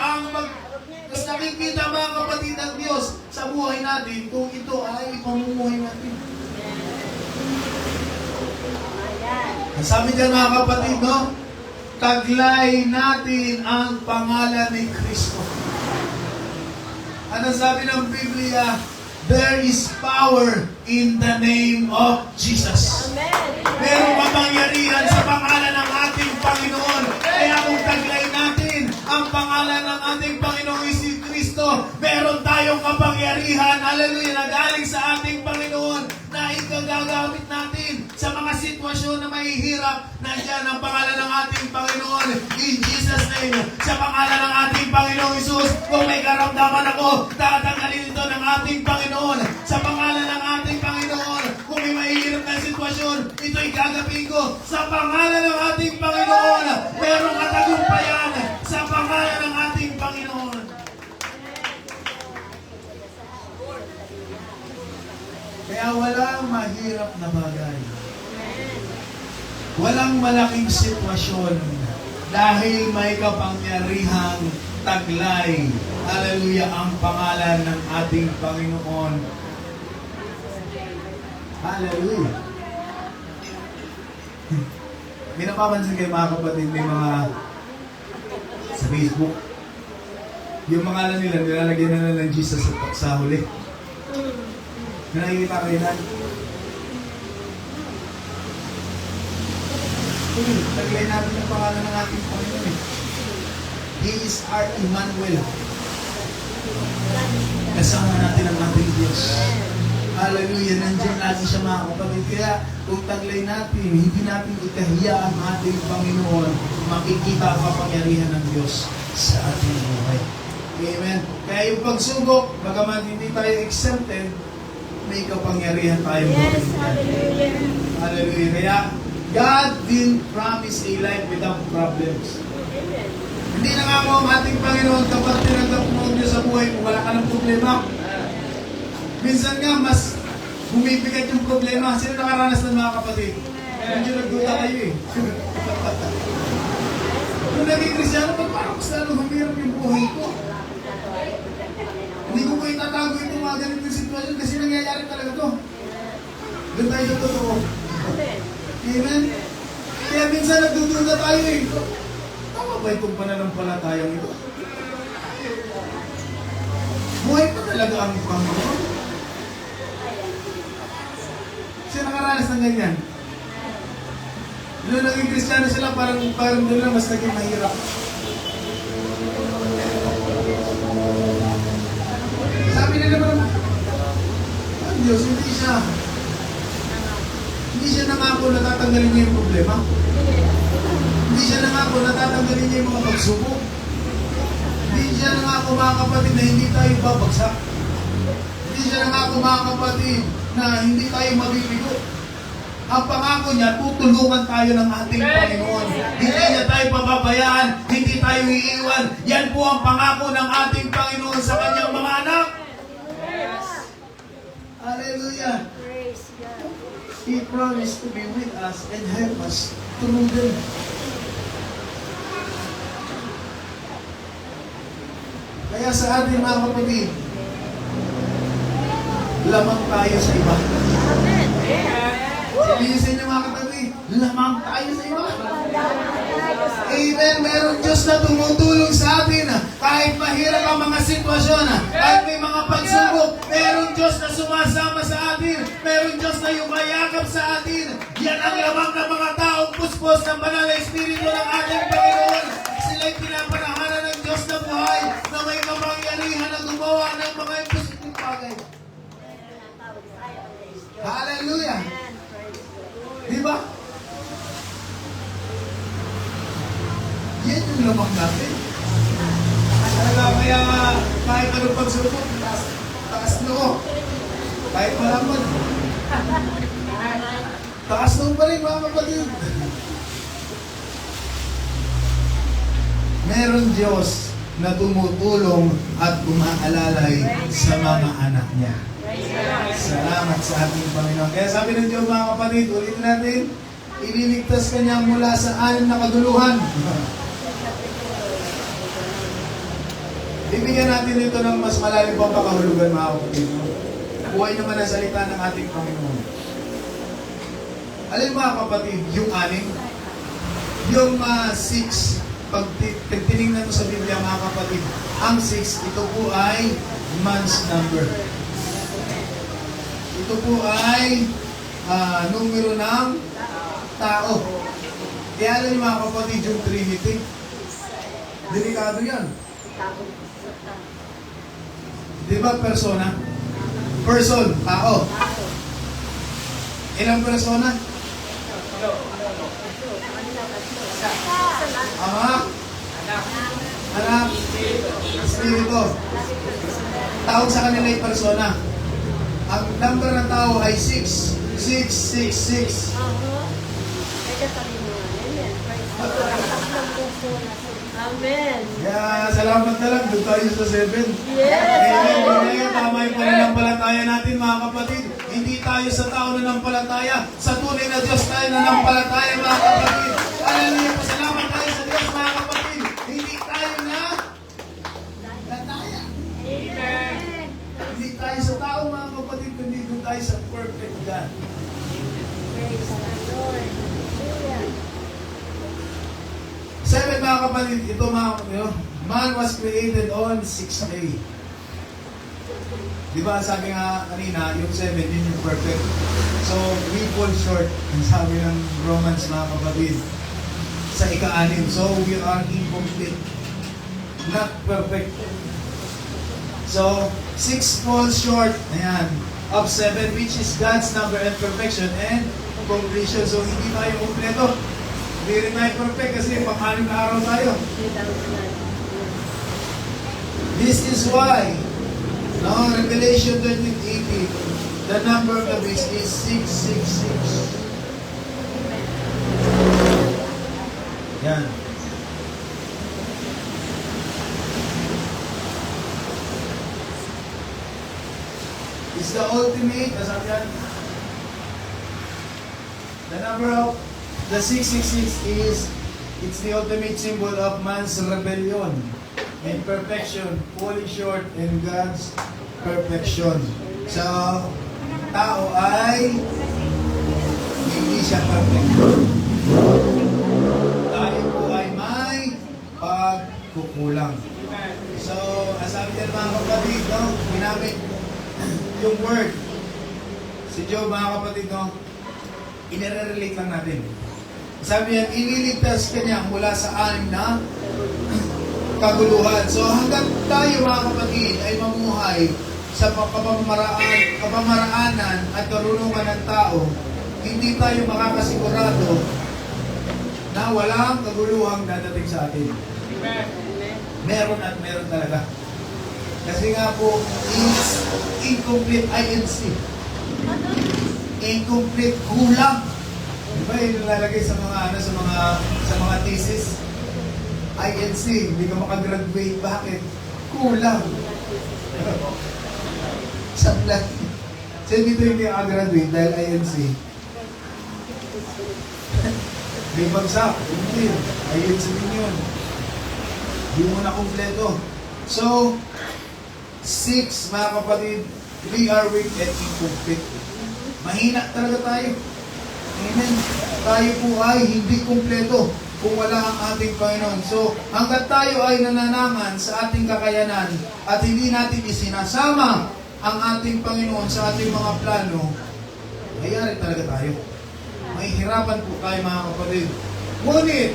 mas nakikita mga kapatid ang Diyos sa buhay natin kung ito ay ipamumuhay natin. Ang sabi dyan mga kapatid, no? Taglay natin ang pangalan ni Kristo. Ano sabi ng Biblia? There is power in the name of Jesus. Merong kapangyarihan sa pangalan ng ating Panginoon. Kaya kung taglay natin ang pangalan ng ating Panginoong si Kristo, meron tayong kapangyarihan, hallelujah, na galing sa ating Panginoon na ikagagamit natin sa mga sitwasyon na mahihirap. Nandiyan ang pangalan ng ating Panginoon in Jesus' name. Sa pangalan ng ating Panginoong Isus, kung may karamdaman ako, tatanggalin ito ng ating Panginoon. Sa pangalan ng ating Panginoon, kung may mahihirap na sitwasyon, ito'y gagapin ko. Sa pangalan ng ating Panginoon, merong katagumpayan. Sa pangalan ng ating Panginoon. Kaya walang mahirap na bagay. Walang malaking sitwasyon Dahil may kapangyarihang taglay. Hallelujah, ang pangalan ng ating Panginoon. Hallelujah. May napapansin kayo mga kapatid, may mga sa Facebook, yung pangalan nila, nilalagyan na lang ng Jesus sa huli. May nakikita kayo na? Taglay natin ang pangalan ng ating Panginoon eh. He is our Emmanuel. Kasama natin ang ating Diyos. Hallelujah, nandiyan natin siya mga kapatid. Kaya kung taglay natin, hindi natin ikahiya ang ating Panginoon, makikita ang kapangyarihan ng Diyos sa ating buhay. Amen. Kaya yung pagsubok, bagaman hindi tayo exempted, may kapangyarihan tayo. Yes, hallelujah. Hallelujah. Kaya God didn't promise a life without problems. Amen. Hindi na nga mo ang ating Panginoon kapag tinanggap mo Diyos sa buhay mo, wala ka ng problema. Minsan nga, mas bumibigat yung problema. Sino nakaranas ng mga kapatid? Medyo nagduda kayo eh. Kung naging Kristyano, parang mas lalo humirap yung buhay ko. Hindi ko po itatago itong mga ganitong sitwasyon kasi nangyayari talaga to. Doon tayo sa totoo. Amen. Amen? Kaya minsan nagdududa tayo eh. Tama ba itong pananampalatayang ito? Buhay pa talaga ang Panginoon. Siya nakaranas ng ganyan. Nung naging Kristiyano sila, parang doon lang mas naging mahirap. Sabi nila naman, ang Diyos, hindi siya nangako na tatanggalin niya yung problema. Hindi siya nangako na tatanggalin niya yung mga pagsubok. Hindi siya nangako mga kapatid na hindi tayo babagsak. Hindi siya nangako mga kapatid na hindi tayo mabibigo. Ang pangako niya, tutulungan tayo ng ating Panginoon. Hindi niya tayo pababayaan, hindi tayo iiwan. Yan po ang pangako ng ating Panginoon sa kanyang mga anak. Hallelujah. Praise God. He promised to be with us and help us through them. Kaya sa ating mga kapatid, lamang tayo sa iba. Amen. Sabihin sa inyo mga kapatid, lamang tayo sa iba. Amen. Meron Diyos na tumutulong sa atin. Kahit mahirap ang mga sitwasyon, kahit may mga pagsubok, meron Diyos na sumasama sa atin. Meron Diyos na yumayakap sa atin. Yan ang lamang ng mga taong puspos ng banal na Espiritu ng ating Panginoon. Sila'y pinapanahanan ng Diyos na buhay na may kapangyarihan na gumawa ng mga imposibleng bagay. Hallelujah! Di ba? Yan yung lamang natin. Kaya kahit anong pagsubok, taas noo. Kahit malamad. Taas noo pa rin mga kapatid. Meron Diyos na tumutulong at umaalalay sa mga anak niya. Salamat sa ating Panginoon. Kaya sabi ng Diyos mga kapatid, ulitin natin, ililigtas ka niya mula sa anim na kaguluhan. Bibigyan natin ito ng mas malalim pang pakahulugan mga kapatid. Buhay naman ang salita ng ating Panginoon. Alin mga kapatid, yung anim, yung 6, pag tinignan mo sa Biblia mga kapatid, ang 6, ito po ay man's number. Ito po ay numero ng tao. Kaya alam niyo mga kapatid, yung Trinity, delikado yan. Di ba persona? Person, tao. Ilang persona? Ama, anak, espiritu. Tawag sa kanila ay persona. Ang number ng tao ay 6. 666. Amen. Kaya salamat na lang, doon tayo sa 7. Yes. Amen. Tama yung pananampalataya natin mga kapatid. Hindi tayo sa tao na nampalataya. Sa tunay na Diyos tayo na nampalataya mga kapatid. Hallelujah. Pasalamat tayo sa Diyos mga God. Praise the Lord. Hallelujah. 7 mga kapatid, ito mga kapatid, man was created on 6th day. Di ba sabi nga kanina, yung 7, yun yung perfect. So, we fall short, ang sabi ng Romans mga kapatid, sa ika-6. So, we are incomplete. Not perfect. So, 6 falls short, ayan, of 7, which is God's number and perfection and completion. So, hindi tayo kompleto. Hindi rin tayo perfect kasi pang-anim na araw tayo. 3,000. This is why, no, Revelation 13:18, the number of the beast is 666. Yan. It's the ultimate, sabi yan, the number of the 666 is, it's the ultimate symbol of man's rebellion, imperfection, falling short in God's perfection. So, tao ay hindi siya perfect. Tayo po ay may pagkukulang. So, sabi niyan mga kapatid, no, ginamit yung word. Si Job mga kapatid, no, inire-relate lang natin. Sabi niya, iniligtas ka niya mula sa anim na kaguluhan. So hanggang tayo mga kapatid ay mamuhay sa kapamaraanan at karunungan ng tao, hindi tayo makakasigurado na walang kaguluhang dadating sa atin. Meron at meron talaga. Kasi nga po, is incomplete INC. Incomplete, kulang. Diba yung nilalagay sa mga sa mga thesis? INC, hindi ka makagraduate. Bakit? Kulang. Sablat. So dito hindi ka graduate dahil INC. May bagsak. Hindi. INC din yun. Hindi mo na kumpleto. So, 6, mga kapatid, we are weak and incomplete. Mahina talaga tayo. Amen. Tayo po ay hindi kumpleto kung wala ang ating Panginoon. So, hanggat tayo ay nananangan sa ating kakayanan at hindi natin isinasama ang ating Panginoon sa ating mga plano, ayari talaga tayo. May hirapan po tayo mga kapatid. Ngunit,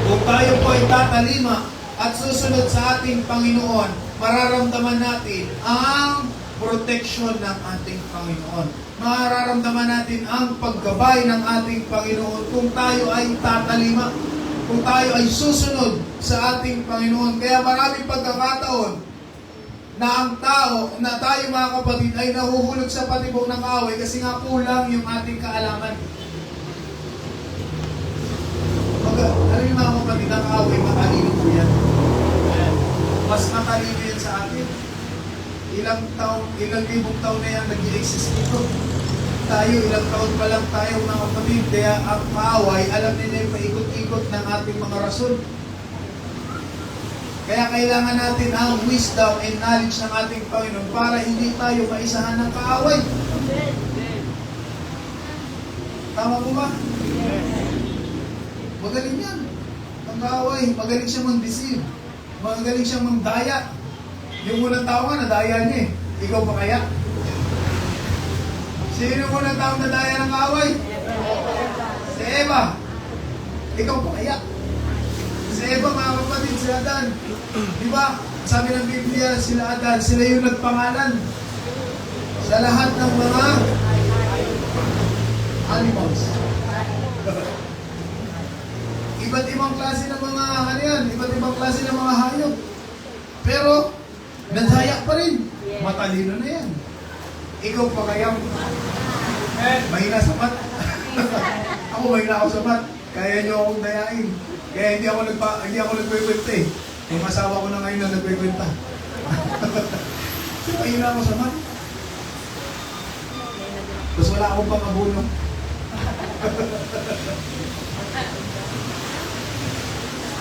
kung tayo po ay tatalima at susunod sa ating Panginoon, mararamdaman natin ang protection ng ating Panginoon. Mararamdaman natin ang paggabay ng ating Panginoon kung tayo ay tatalima, kung tayo ay susunod sa ating Panginoon. Kaya maraming pagkakataon na ang tao, na tayo mga kapatid ay nahuhulog sa patibong ng kaaway kasi nga kulang yung ating kaalaman. Ano yung mga kapatid ng kaaway, matalino po yan. Mas matalino yan sa atin. Ilang libong taon na yan nag-i-exist dito. Tayo, ilang taon pa lang tayo mga kapatid. Kaya ang kaaway, alam nila yung paikot-ikot ng ating mga rason. Kaya kailangan natin ang wisdom and knowledge ng ating Panginoon para hindi tayo maisahan ng kaaway. Tama po ba? Magaling yan. Ang kaaway, magaling siya mag-deceive. Magaling siya mag-daya. Yung unang tao nga, nadaya niya eh. Ikaw pa kaya? Sino yung unang tao nadaya ng kaaway? Si Eva. Ikaw pa kaya? Si Eva, mga kapatid, si Adan. Di ba? Sabi ng Biblia, sila Adan, sila yung nagpangalan sa lahat ng mga animals. Iba't ibang klase ng mga ano yan, iba't ibang klase ng mga hayop. Pero, nadaya pa rin. Matalino na yan. Ikaw pa kaya? Mahina sa mat. Ako mahina ako sa mat. Kaya nyo akong dayain. Kaya hindi ako nagkwenta eh. Yung asawa ko na ngayon na nagkwenta. Mahina ako sa mat. Tapos wala akong pangabuno.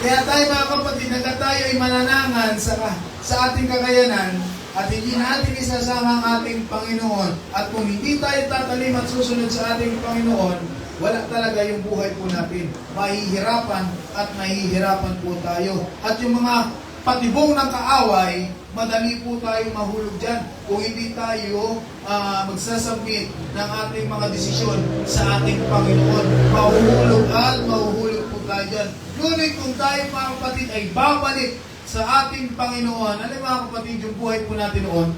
Kaya tayo mga kapatid, hanggang tayo ay mananangan sa ating kakayanan, at hindi natin isasama ang ating Panginoon, at kung hindi tayo tatalim at susunod sa ating Panginoon, wala talaga yung buhay po natin. Mahihirapan at mahihirapan po tayo. At yung mga patibong ng kaaway, madali po tayo mahulog dyan kung hindi tayo magsasubmit ng ating mga desisyon sa ating Panginoon. Mahuhulog at mahuhulog po tayo dyan. Ngunit kung tayo mga kapatid ay babalik sa ating Panginoon, alam mga kapatid, yung buhay po natin noon,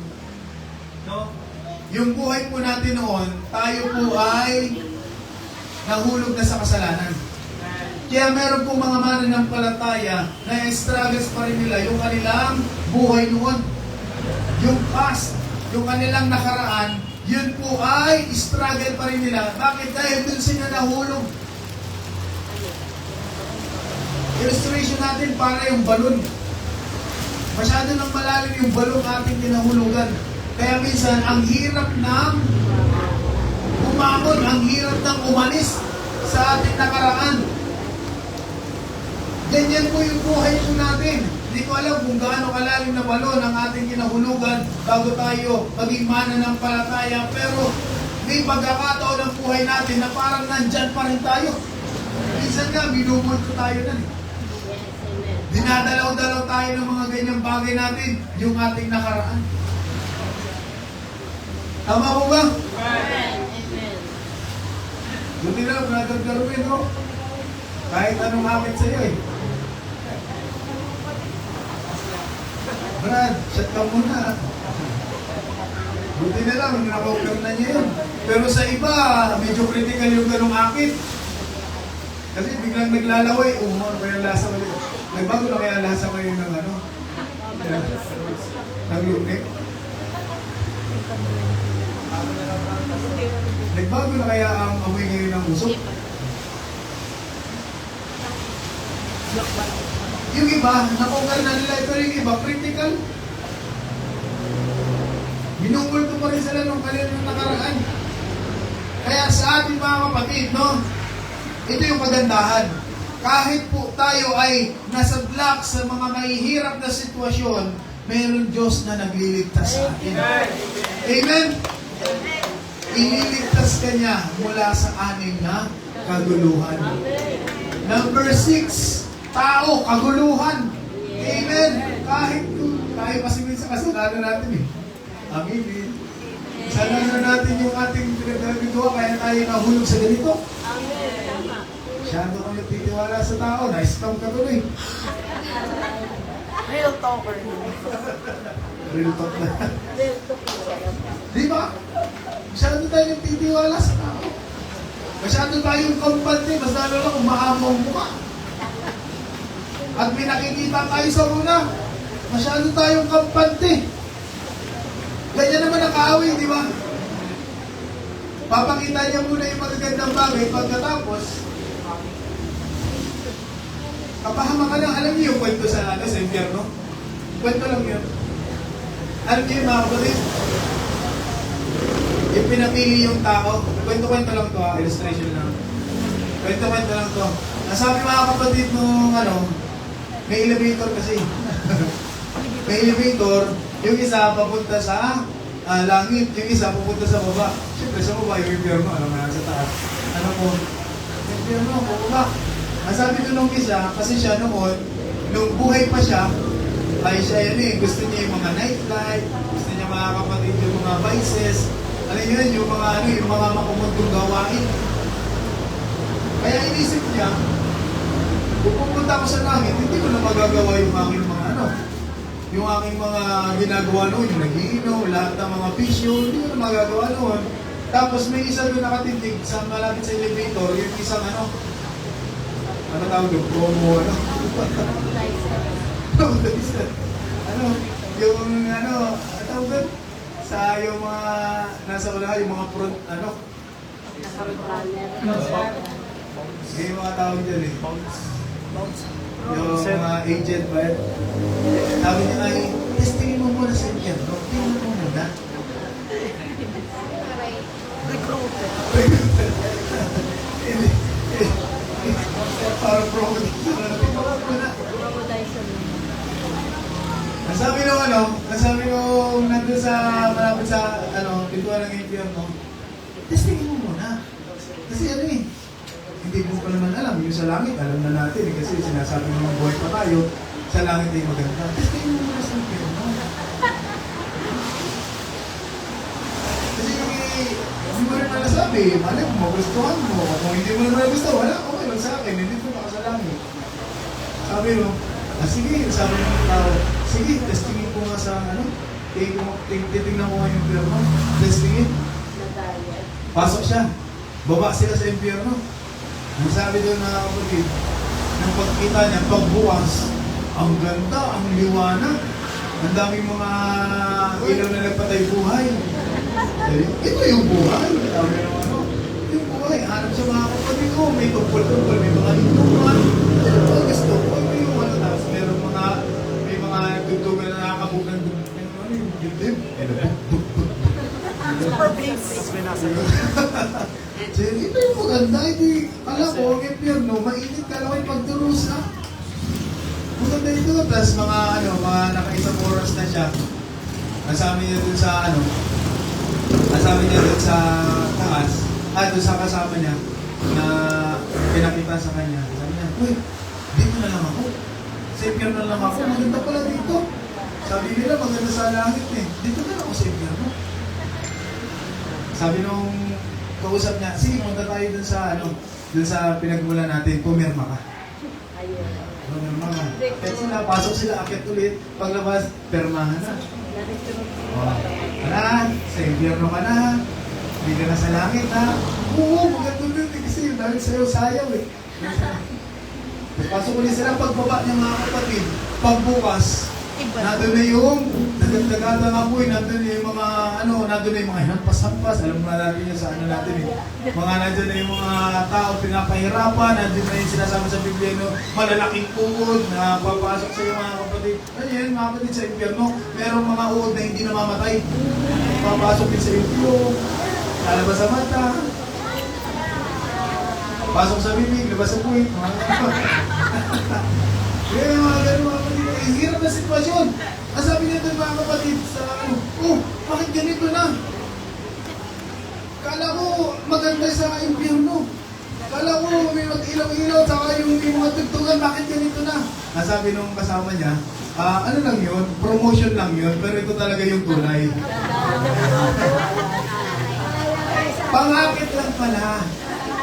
no? Yung buhay po natin noon, tayo po ay nahulog na sa kasalanan. Kaya meron pong mga mananampalataya na struggles pa rin nila yung kanilang buhay noon. Yung past, yung kanilang nakaraan, yun po ay struggle pa rin nila. Bakit? Dahil dun sila nahulog. Illustration natin para yung balon. Masyado nang malalim yung balon ating kinahulugan. Kaya minsan, ang hirap ng umangon, ang hirap ng umalis sa ating nakaraan. Ganyan po yung buhay po natin. Hindi ko alam kung gaano kalalim na balon ang ating kinahulugan bago tayo maging mananampalataya. Pero may pagkakataon ng buhay natin na parang nandyan pa rin tayo. Minsan nga, binubulto tayo na. Dinadalaw-dalaw tayo ng mga ganyang bagay natin, yung ating nakaraan. Tama po ba? Amen. Buti na, Brother Darwin, no? Kahit anong hakit sa'yo eh. Brad, shut ka muna. Buti na lang, nakaupir na niya yun. Pero sa iba, medyo critical yung ganong akit. Kasi biglang naglalaway, ano kaya lasa ko yun? Nagbago na kaya lasa ko yun ng ano? Ng lunik? Nagbago na kaya ang amoy ngayon ng usok? Yung iba, nakugal na nila, pero yung iba, critical. Binubulto pa rin sila nung kanilang nakaraan. Kaya sa ating mga kapatid, no? Ito yung kagandahan. Kahit po tayo ay nasa block sa mga mahihirap na sitwasyon, mayroon Diyos na nagliligtas sa atin. Amen? Ililigtas ka niya mula sa aning na kaguluhan. Number 6, tao, kaguluhan. Amen? Kahit tayo kasi minsan kasalanan natin eh. Amen eh. Kasalanan natin yung ating pinagdagawa kaya tayo nahulog sa ganito. Masyado kami titiwala sa tao. Na-scam ka tuloy. Real talker. Real talk na. Di ba? Masyado tayo nagtitiwala sa tao. Masyado tayong kampante. Mas lalo lang kung maamaw mo ka. At may nakikita tayo sa una. Masyado tayong kampante. Ganyan naman ang kaaway, di ba? Papakita niya muna yung magagandang bagay pagkatapos. Kapahama ka lang, alam niyo yung kwento sa impyerno? Kwento lang yun. Alam niyo yung mga kapatid? Yung pinapili yung tao, kwento-kwento lang to illustration lang. Kwento-kwento lang to. Nasabi mga kapatid nung may elevator kasi. May elevator, yung isa papunta sa langit, yung isa papunta sa baba. Siyempre sa baba, yung impyerno, sa taas. Impyerno, baba. Masabi ko nung isa, kasi siya noon, nung buhay pa siya, ay siya gusto niya yung mga nightlife, gusto niya mga kapatid yung mga vices, yung mga makumundong gawain. Kaya inisip niya, kung pupunta ko sa langit, hindi ko na magagawa yung aking mga yung aking mga ginagawa noon, yung nag-iinom, lahat ng mga bisyo, hindi ko na magagawa noon. Tapos may isa doon nakatindig sa malapit sa elevator, yung isang ano tawag doon? Promo, yung tawag doon? Sa yung mga, nasa unahan, yung mga front, yung mga tawag dyan eh. Yung mga agent ba yun? Sabi niya ay, testingin mo muna sa impyerno. Tingnan mo muna. Recruiter. Para promote. Tingnan mo muna. Nasabi nung nandun sa, malapit sa, pintuan ng impyerno, testingin mo muna. Kasi hindi mo pa naman alam, yung sa langit, alam na natin, kasi sinasabi mo buhay pa tayo, sa langit ay maganda. Testingin mo muna sa impyerno. Kasi hindi mo rin malasabi, malay mo, magustuhan mo. Kung hindi mo naman gusto, wala, okay lang sa akin, hindi ko baka sa langit. Sabi no, sige, sabi ng tao, sige, testingin ko nga sa titignan ko nga yung impyerno. Testingin. Pasok siya. Baba sila sa impyerno. Ang sabi doon mga kapatid, nang pagkita niya, pagbukas, ang ganda, ang liwanag, ang daming mga ilaw na nagpatay buhay. Ito yung buhay. Sabi ng yung buhay, hanap sa mga kapatid ko, may tungkol-tungkol, may mga lingkungan. Pero mga gusto ko, may tapos meron may mga nagdudugan na nakakabog ng yung dibdib. Super basic. Ito yung maganda, alam ko, ang impyerno, mainit ka lang pagdurusa. Maganda ito, tapos mga nakaisang oras na siya. Nasami niya dun sa taas, dun sa kasama niya, na pinakita sa kanya. Sabi niya, uy, dito na lang ako. Sa impyerno na lang ako, maganda pala dito. Sabi nila, maganda sa langit eh. Dito na lang ako sa impyerno. Sabi nung kausap niya, sige, punta tayo dun sa pinagmulan natin, pumirma ka. Pumirma ka. Kaya sila, pasok sila, akit ulit. Paglabas, permahan na. Sa impyerno ka na. Hindi ka na sa langit ha. Oo, maganda din kasi dahil sa'yo sayaw eh. Pasok ulit sila, pagbaba niya mga kapatid, pagbukas, nandun na yung nagdagdagan ng apoy, nandun na yung mga, nandun na yung mga hinampas-hampas, alam mo na natin yun sa natin eh. Nandun na yung mga tao pinapahirapan, nandun na yung sinasabi sa Biblia, malalaking uod na papasok sa iyo mga kapatid. Ano yan, mga kapatid sa impyerno, merong mga uod na hindi namamatay. Papasok din sa impyerno, lalabas sa mata, pasok sa bibig, labas sa puwit, kaya mga ganun mga kapatid, hirap na sitwasyon. Ang sabi niya doon mga kapatid sa bakit ganito na? Kala ko maganda sa impyerno. Kala ko may mag-ilaw-ilaw, saka yung may mga tugtugan, bakit ganito na? Ang sabi nung kasama niya, ano lang yun, promotion lang yun, pero ito talaga yung tunay. Pangakit lang pala.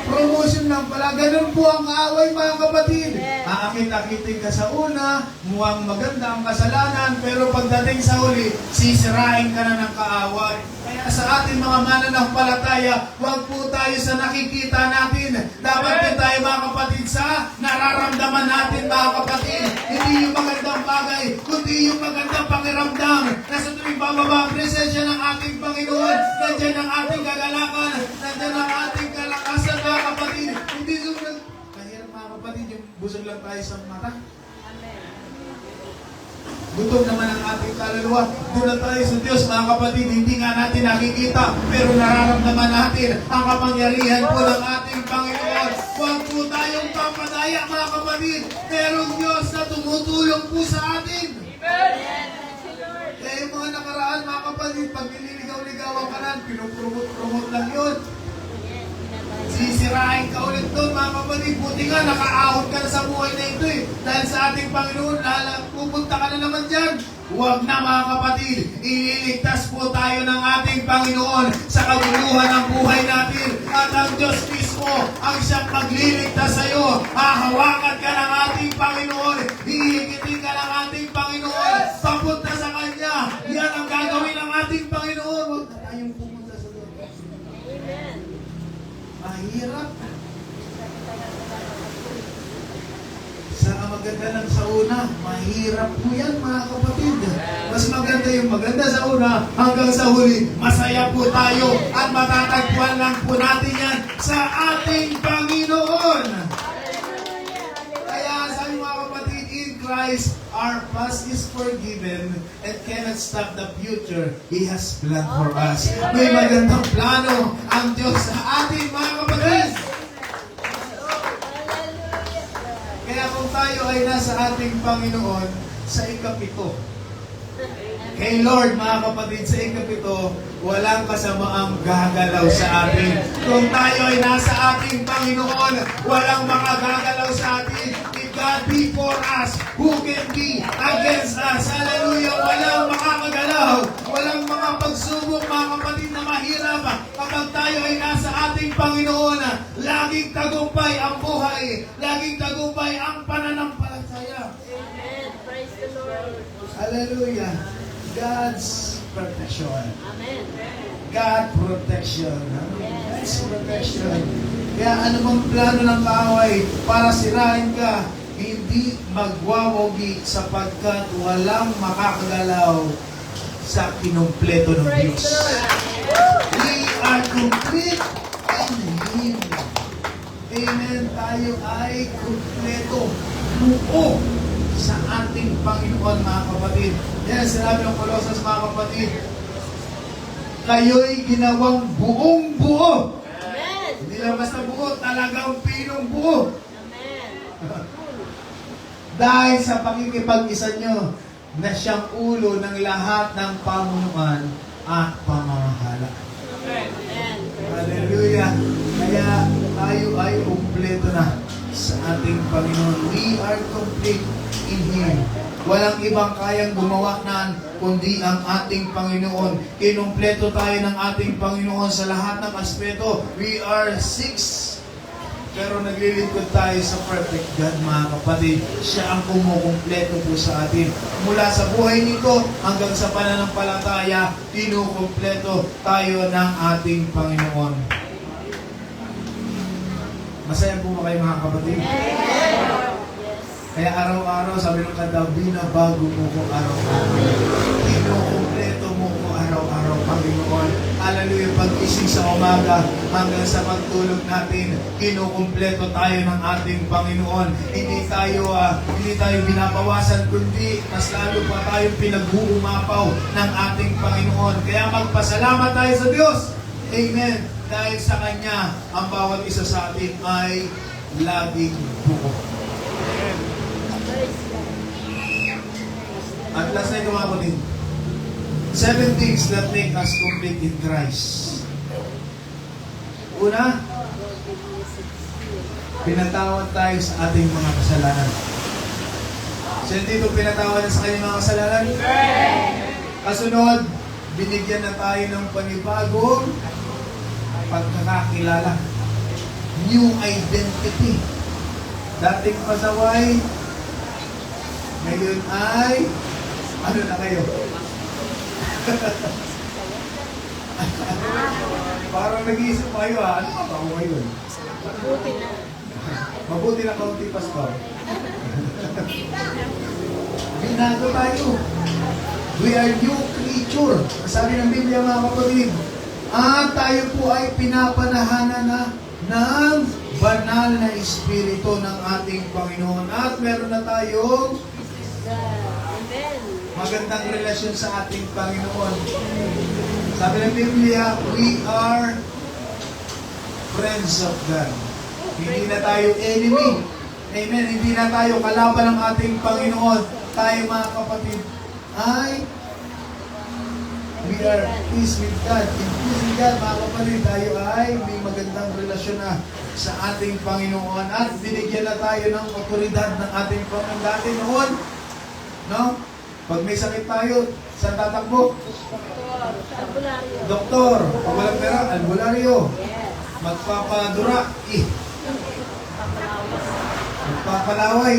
Promotion lang pala. Ganun po ang away mga kapatid. Aakit-akitin ka sa una, mukhang maganda ang kasalanan, pero pagdating sa huli, sisirain ka na ng kaaway. Kaya sa ating mga mananampalataya, huwag po tayo sa nakikita natin. Dapat din tayo mga kapatid sa nararamdaman natin mga kapatid. Hindi yung magandang bagay, kundi yung magandang pakiramdam. Nasa tuwing bababa ang presensya ng ating Panginoon, nandiyan ang ating kagalakan, nandiyan ang ating kalakasan mga kapatid. Hindi sumunod. Kahirap mga kapatid, yung busog lang tayo sa mata. Gutom naman ang ating kaluluwa. Doon na tayo sa Diyos mga kapatid. Hindi nga natin nakikita, pero nararamdaman natin ang kapangyarihan po ng ating Panginoon. Huwag po tayong papadaya mga kapatid. Merong Diyos na tumutulong po sa atin. Kaya yung mga nakaraan mga kapatid, pag nililigaw-ligawan ka na, pinupromote lang yun. Sisirain ka ulit doon mga kapatid. Buti nga nakaahon ka na sa buhay na ito eh. Dahil sa ating Panginoon, pupunta ka na naman dyan. Huwag na mga kapatid. Ililigtas po tayo ng ating Panginoon sa kaguluhan ng buhay natin. At ang Diyos mismo ang siyang magliligtas sa iyo. Hahawakan ka ng ating Panginoon. Hihigitin ka ng ating Panginoon. Papunta sa Kanya. Yan ang gagawin ng ating Panginoon. Huwag na tayong pumunta sa Diyos. Amen. Mahirap. Sa maganda lang sa una, mahirap po yan mga kapatid. Mas maganda yung maganda sa una hanggang sa huli, masaya po tayo at matatagpuan lang po natin yan sa ating Panginoon. Kaya sabi mga kapatid, in Christ, our past is forgiven and cannot stop the future He has planned for us. May magandang plano ang Diyos sa ating mga kapatid. Kaya kung tayo ay nasa ating Panginoon sa ikapito, Kay Lord, mga kapatid, sa ikapito, walang kasamaang gagalaw sa atin. Kung tayo ay nasa ating Panginoon, walang makagagalaw sa atin. If God be for us, who can be against us? Hallelujah! Walang makakagalaw. Walang mga pagsubok, mga kapatid, na mahirap. Kapag tayo ay nasa ating Panginoon, laging tagumpay ang buhay. Laging tagumpay ang pananampalataya. Amen. Praise the Lord. Hallelujah! God's protection. Amen. God protection. God's protection. Kaya ano bang plano ng kaaway para sirain ka, hindi magwawogi sapagkat walang makakagalaw sa kinumpleto ng Praise Diyos. the Lord. We are complete in Him. Amen. Tayo ay kumpleto. Buo sa ating Panginoon, mga kapatid. Yan, sinabi ng Colossus, mga kapatid, kayo'y ginawang buong buo. Amen. Hindi lang basta buo, talagang pinong buo. Amen. Dahil sa pakikipag-isa nyo na siyang ulo ng lahat ng pamunuan at pamamahala. Amen. Hallelujah. Kaya tayo ay kumpleto na sa ating Panginoon. We are complete in Him. Walang ibang kayang gumawa nan kundi ang ating Panginoon. Kinumpleto tayo ng ating Panginoon sa lahat ng aspeto. We are 6. Pero naglilingkod tayo sa perfect God, mga kapatid. Siya ang kumukumpleto po sa atin. Mula sa buhay nito hanggang sa pananampalataya, kinukumpleto tayo ng ating Panginoon. Masaya po ba kayo, mga kapatid? Kaya araw-araw, sabi ng kanta, binabago mo ko araw-araw. Kinukumpleto mo ko araw-araw, Panginoon. Hallelujah, pag-ising sa umaga hanggang sa pagtulog natin, kinukumpleto tayo ng ating Panginoon. Hindi tayo binabawasan, kundi mas lalo pa tayong pinag-uumapaw ng ating Panginoon. Kaya magpasalamat tayo sa Diyos. Amen. Dahil sa Kanya, ang bawat isa sa atin ay laging buo. At last na ito, mga kapatid. 7 things that make us complete in Christ. Una, pinatawad tayo sa ating mga kasalanan. Sino dito pinatawad na sa kanyang mga kasalanan? Kasunod, binigyan na tayo ng panibagong pagkakakilala. New identity. Dating pasaway, ngayon ay ano na kayo? Parang nag-iisip kayo ano pa ba ako ngayon? Mabuti na. Mabuti na kaunti, Pastor. Binago tayo. We are new creature. Sabi ng Biblia, mga kapatid, at tayo po ay pinapanahanan na ng banal na Espiritu ng ating Panginoon. At meron na tayong Amen. magandang relasyon sa ating Panginoon. Sabi ng Biblia, we are friends of God. Hindi na tayo enemy. Amen. Hindi na tayo kalaban ng ating Panginoon. Tayo, mga kapatid, ay we are peace with God. In peace with God, mga kapatid, tayo ay may magandang relasyon na sa ating Panginoon. At binigyan na tayo ng otoridad ng ating Panginoon. Dati noon, no? Pag may sakit tayo, saan tatakbo? Albularyo. Doktor. Pag walang pera, albularyo. Yes. Magpapadura, magpapalaway,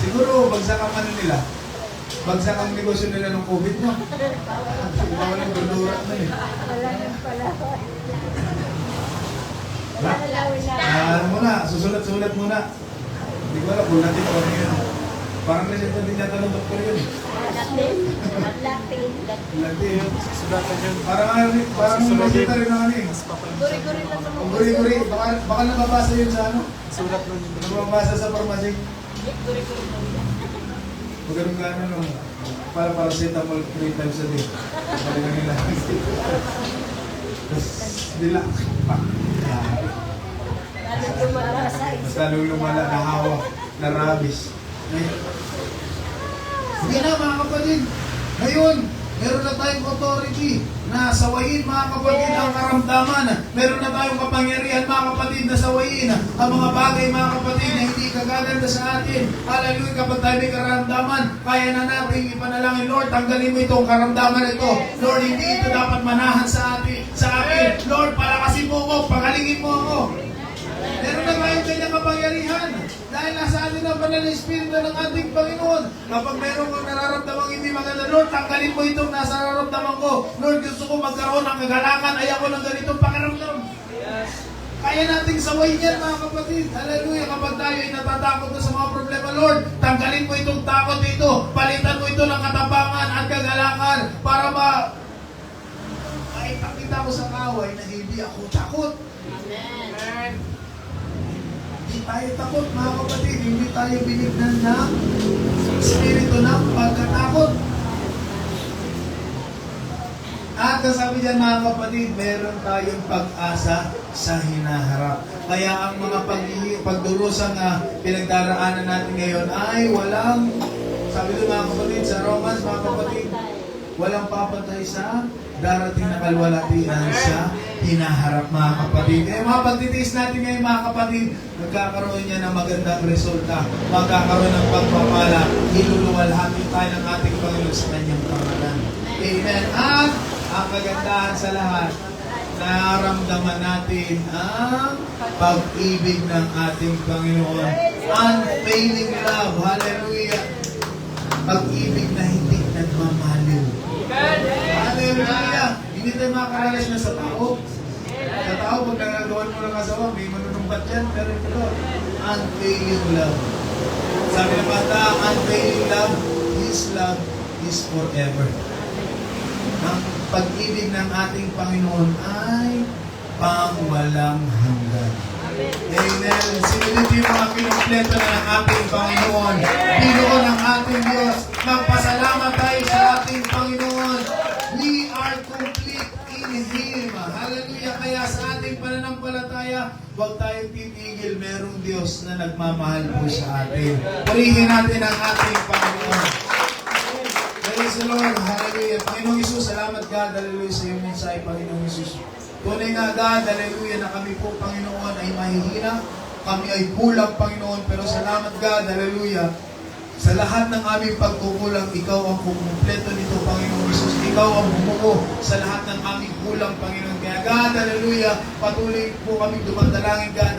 Siguro, bagsak ang ano nila. Bagsak ang negosyo nila ng COVID, no? Bawal ang dudura na eh. Wala nang palaway. Wala na lawin na. Ano muna, susulat-sulat muna. Hindi ko alam kung natin o ano yun. Parang reseta din yata ng doktor yun. Latin. Latin. Lati yun. Parang reseta rin ng ano eh. Guri-guri na sa Ang guri-guri, baka nababasa yun sa ano? Sulat nun yun. Nababasa sa pharmacy. Guri-guri na. Pag ganun ka ano, para paracetamol 3 times a day. Balikan nila. Tapos, nila. Lalo tumalasay. Mas lalong lumala, nahawa, na rabies. Hindi na mga kapatid. Ngayon, meron na tayong authority na sawayin mga kapatid ang karamdaman. Meron na tayong kapangyarihan mga kapatid na sawayin ang mga bagay mga kapatid na hindi kagaganda sa atin. Hallelujah, kapag tayo may karamdaman, kaya na natin ipanalangin, Lord, tanggalin mo itong karamdaman ito. Lord, hindi ito dapat manahan sa akin. Lord, palakasin mo ako, pagalingin mo ako. Meron na tayong kanyang kapangyarihan. Dahil nasa atin ang banal na Espiritu ng ating Panginoon. Kapag meron kong nararamdamang hindi maganda, Lord, tanggalin mo itong nasa nararamdaman ko. Lord, gusto ko magkaroon ng kagalakan. Ayoko ng ganitong pakiramdam. Kaya nating sawayin yan, mga kapatid. Hallelujah. Kapag tayo ay natatakot na sa mga problema, Lord, tanggalin mo itong takot dito. Palitan mo ito ng katapangan at kagalakan para maipakita ko sa kaway na hindi ako takot. Amen. Hindi tayo takot, mga kapatid. Hindi tayo binignan ng espiritu ng pagkatakot. At sabi diyan, mga kapatid, meron tayong pag-asa sa hinaharap. Kaya ang mga pagdurusang pinagdaraanan natin ngayon ay walang, sabi doon mga kapatid, sa Romans, mga kapatid, walang papatay sa darating na kalwalatian sa hinaharap, mga kapatid. Kaya mga pagtitiis natin ngayon, mga kapatid, magkakaroon niya ng magandang resulta. Magkakaroon ng pagpapala. Iluluwalhati tayo ng ating Panginoon sa kanyang pangalan. Amen. At ang kagandahan sa lahat, nararamdaman natin ang pag-ibig ng ating Panginoon. Unfailing love. Hallelujah. Pag-ibig na hindi nagmamaliw. Hallelujah. Hindi tayo makakaranas na sa tao. Sa tao, pag nagagawan mo ng asawa, may manunumbat yan. Pero ito, unfailing love. Sabi ng bata, unfailing love, His love is forever. Ang pag-ibig ng ating Panginoon ay pangwalang hanggan. Amen. Siniliti yung mga kinumpleto na ng ating Panginoon. Pinoon ng ating Diyos. Magpasalamat tayo sa ating Panginoon. We are complete in Him. Hallelujah. Kaya sa ating pananampalataya, huwag tayong titigil. Merong Diyos na nagmamahal po sa atin. Purihin natin ang ating Panginoon. Praise the Lord. Hallelujah. Panginoong Isus, salamat God. Hallelujah sa iyong mensahe, Panginoong Isus. Tunay nga God, hallelujah, na kami po, Panginoon, ay mahihina. Kami ay kulang, Panginoon. Pero salamat God, hallelujah. Sa lahat ng aming pagkukulang, Ikaw ang kumumpleto nito, Panginoong Isus. Ikaw ang bumuo sa lahat ng aming kulang, Panginoon. Kaya God, hallelujah, patuloy po kami dumadalangin, God.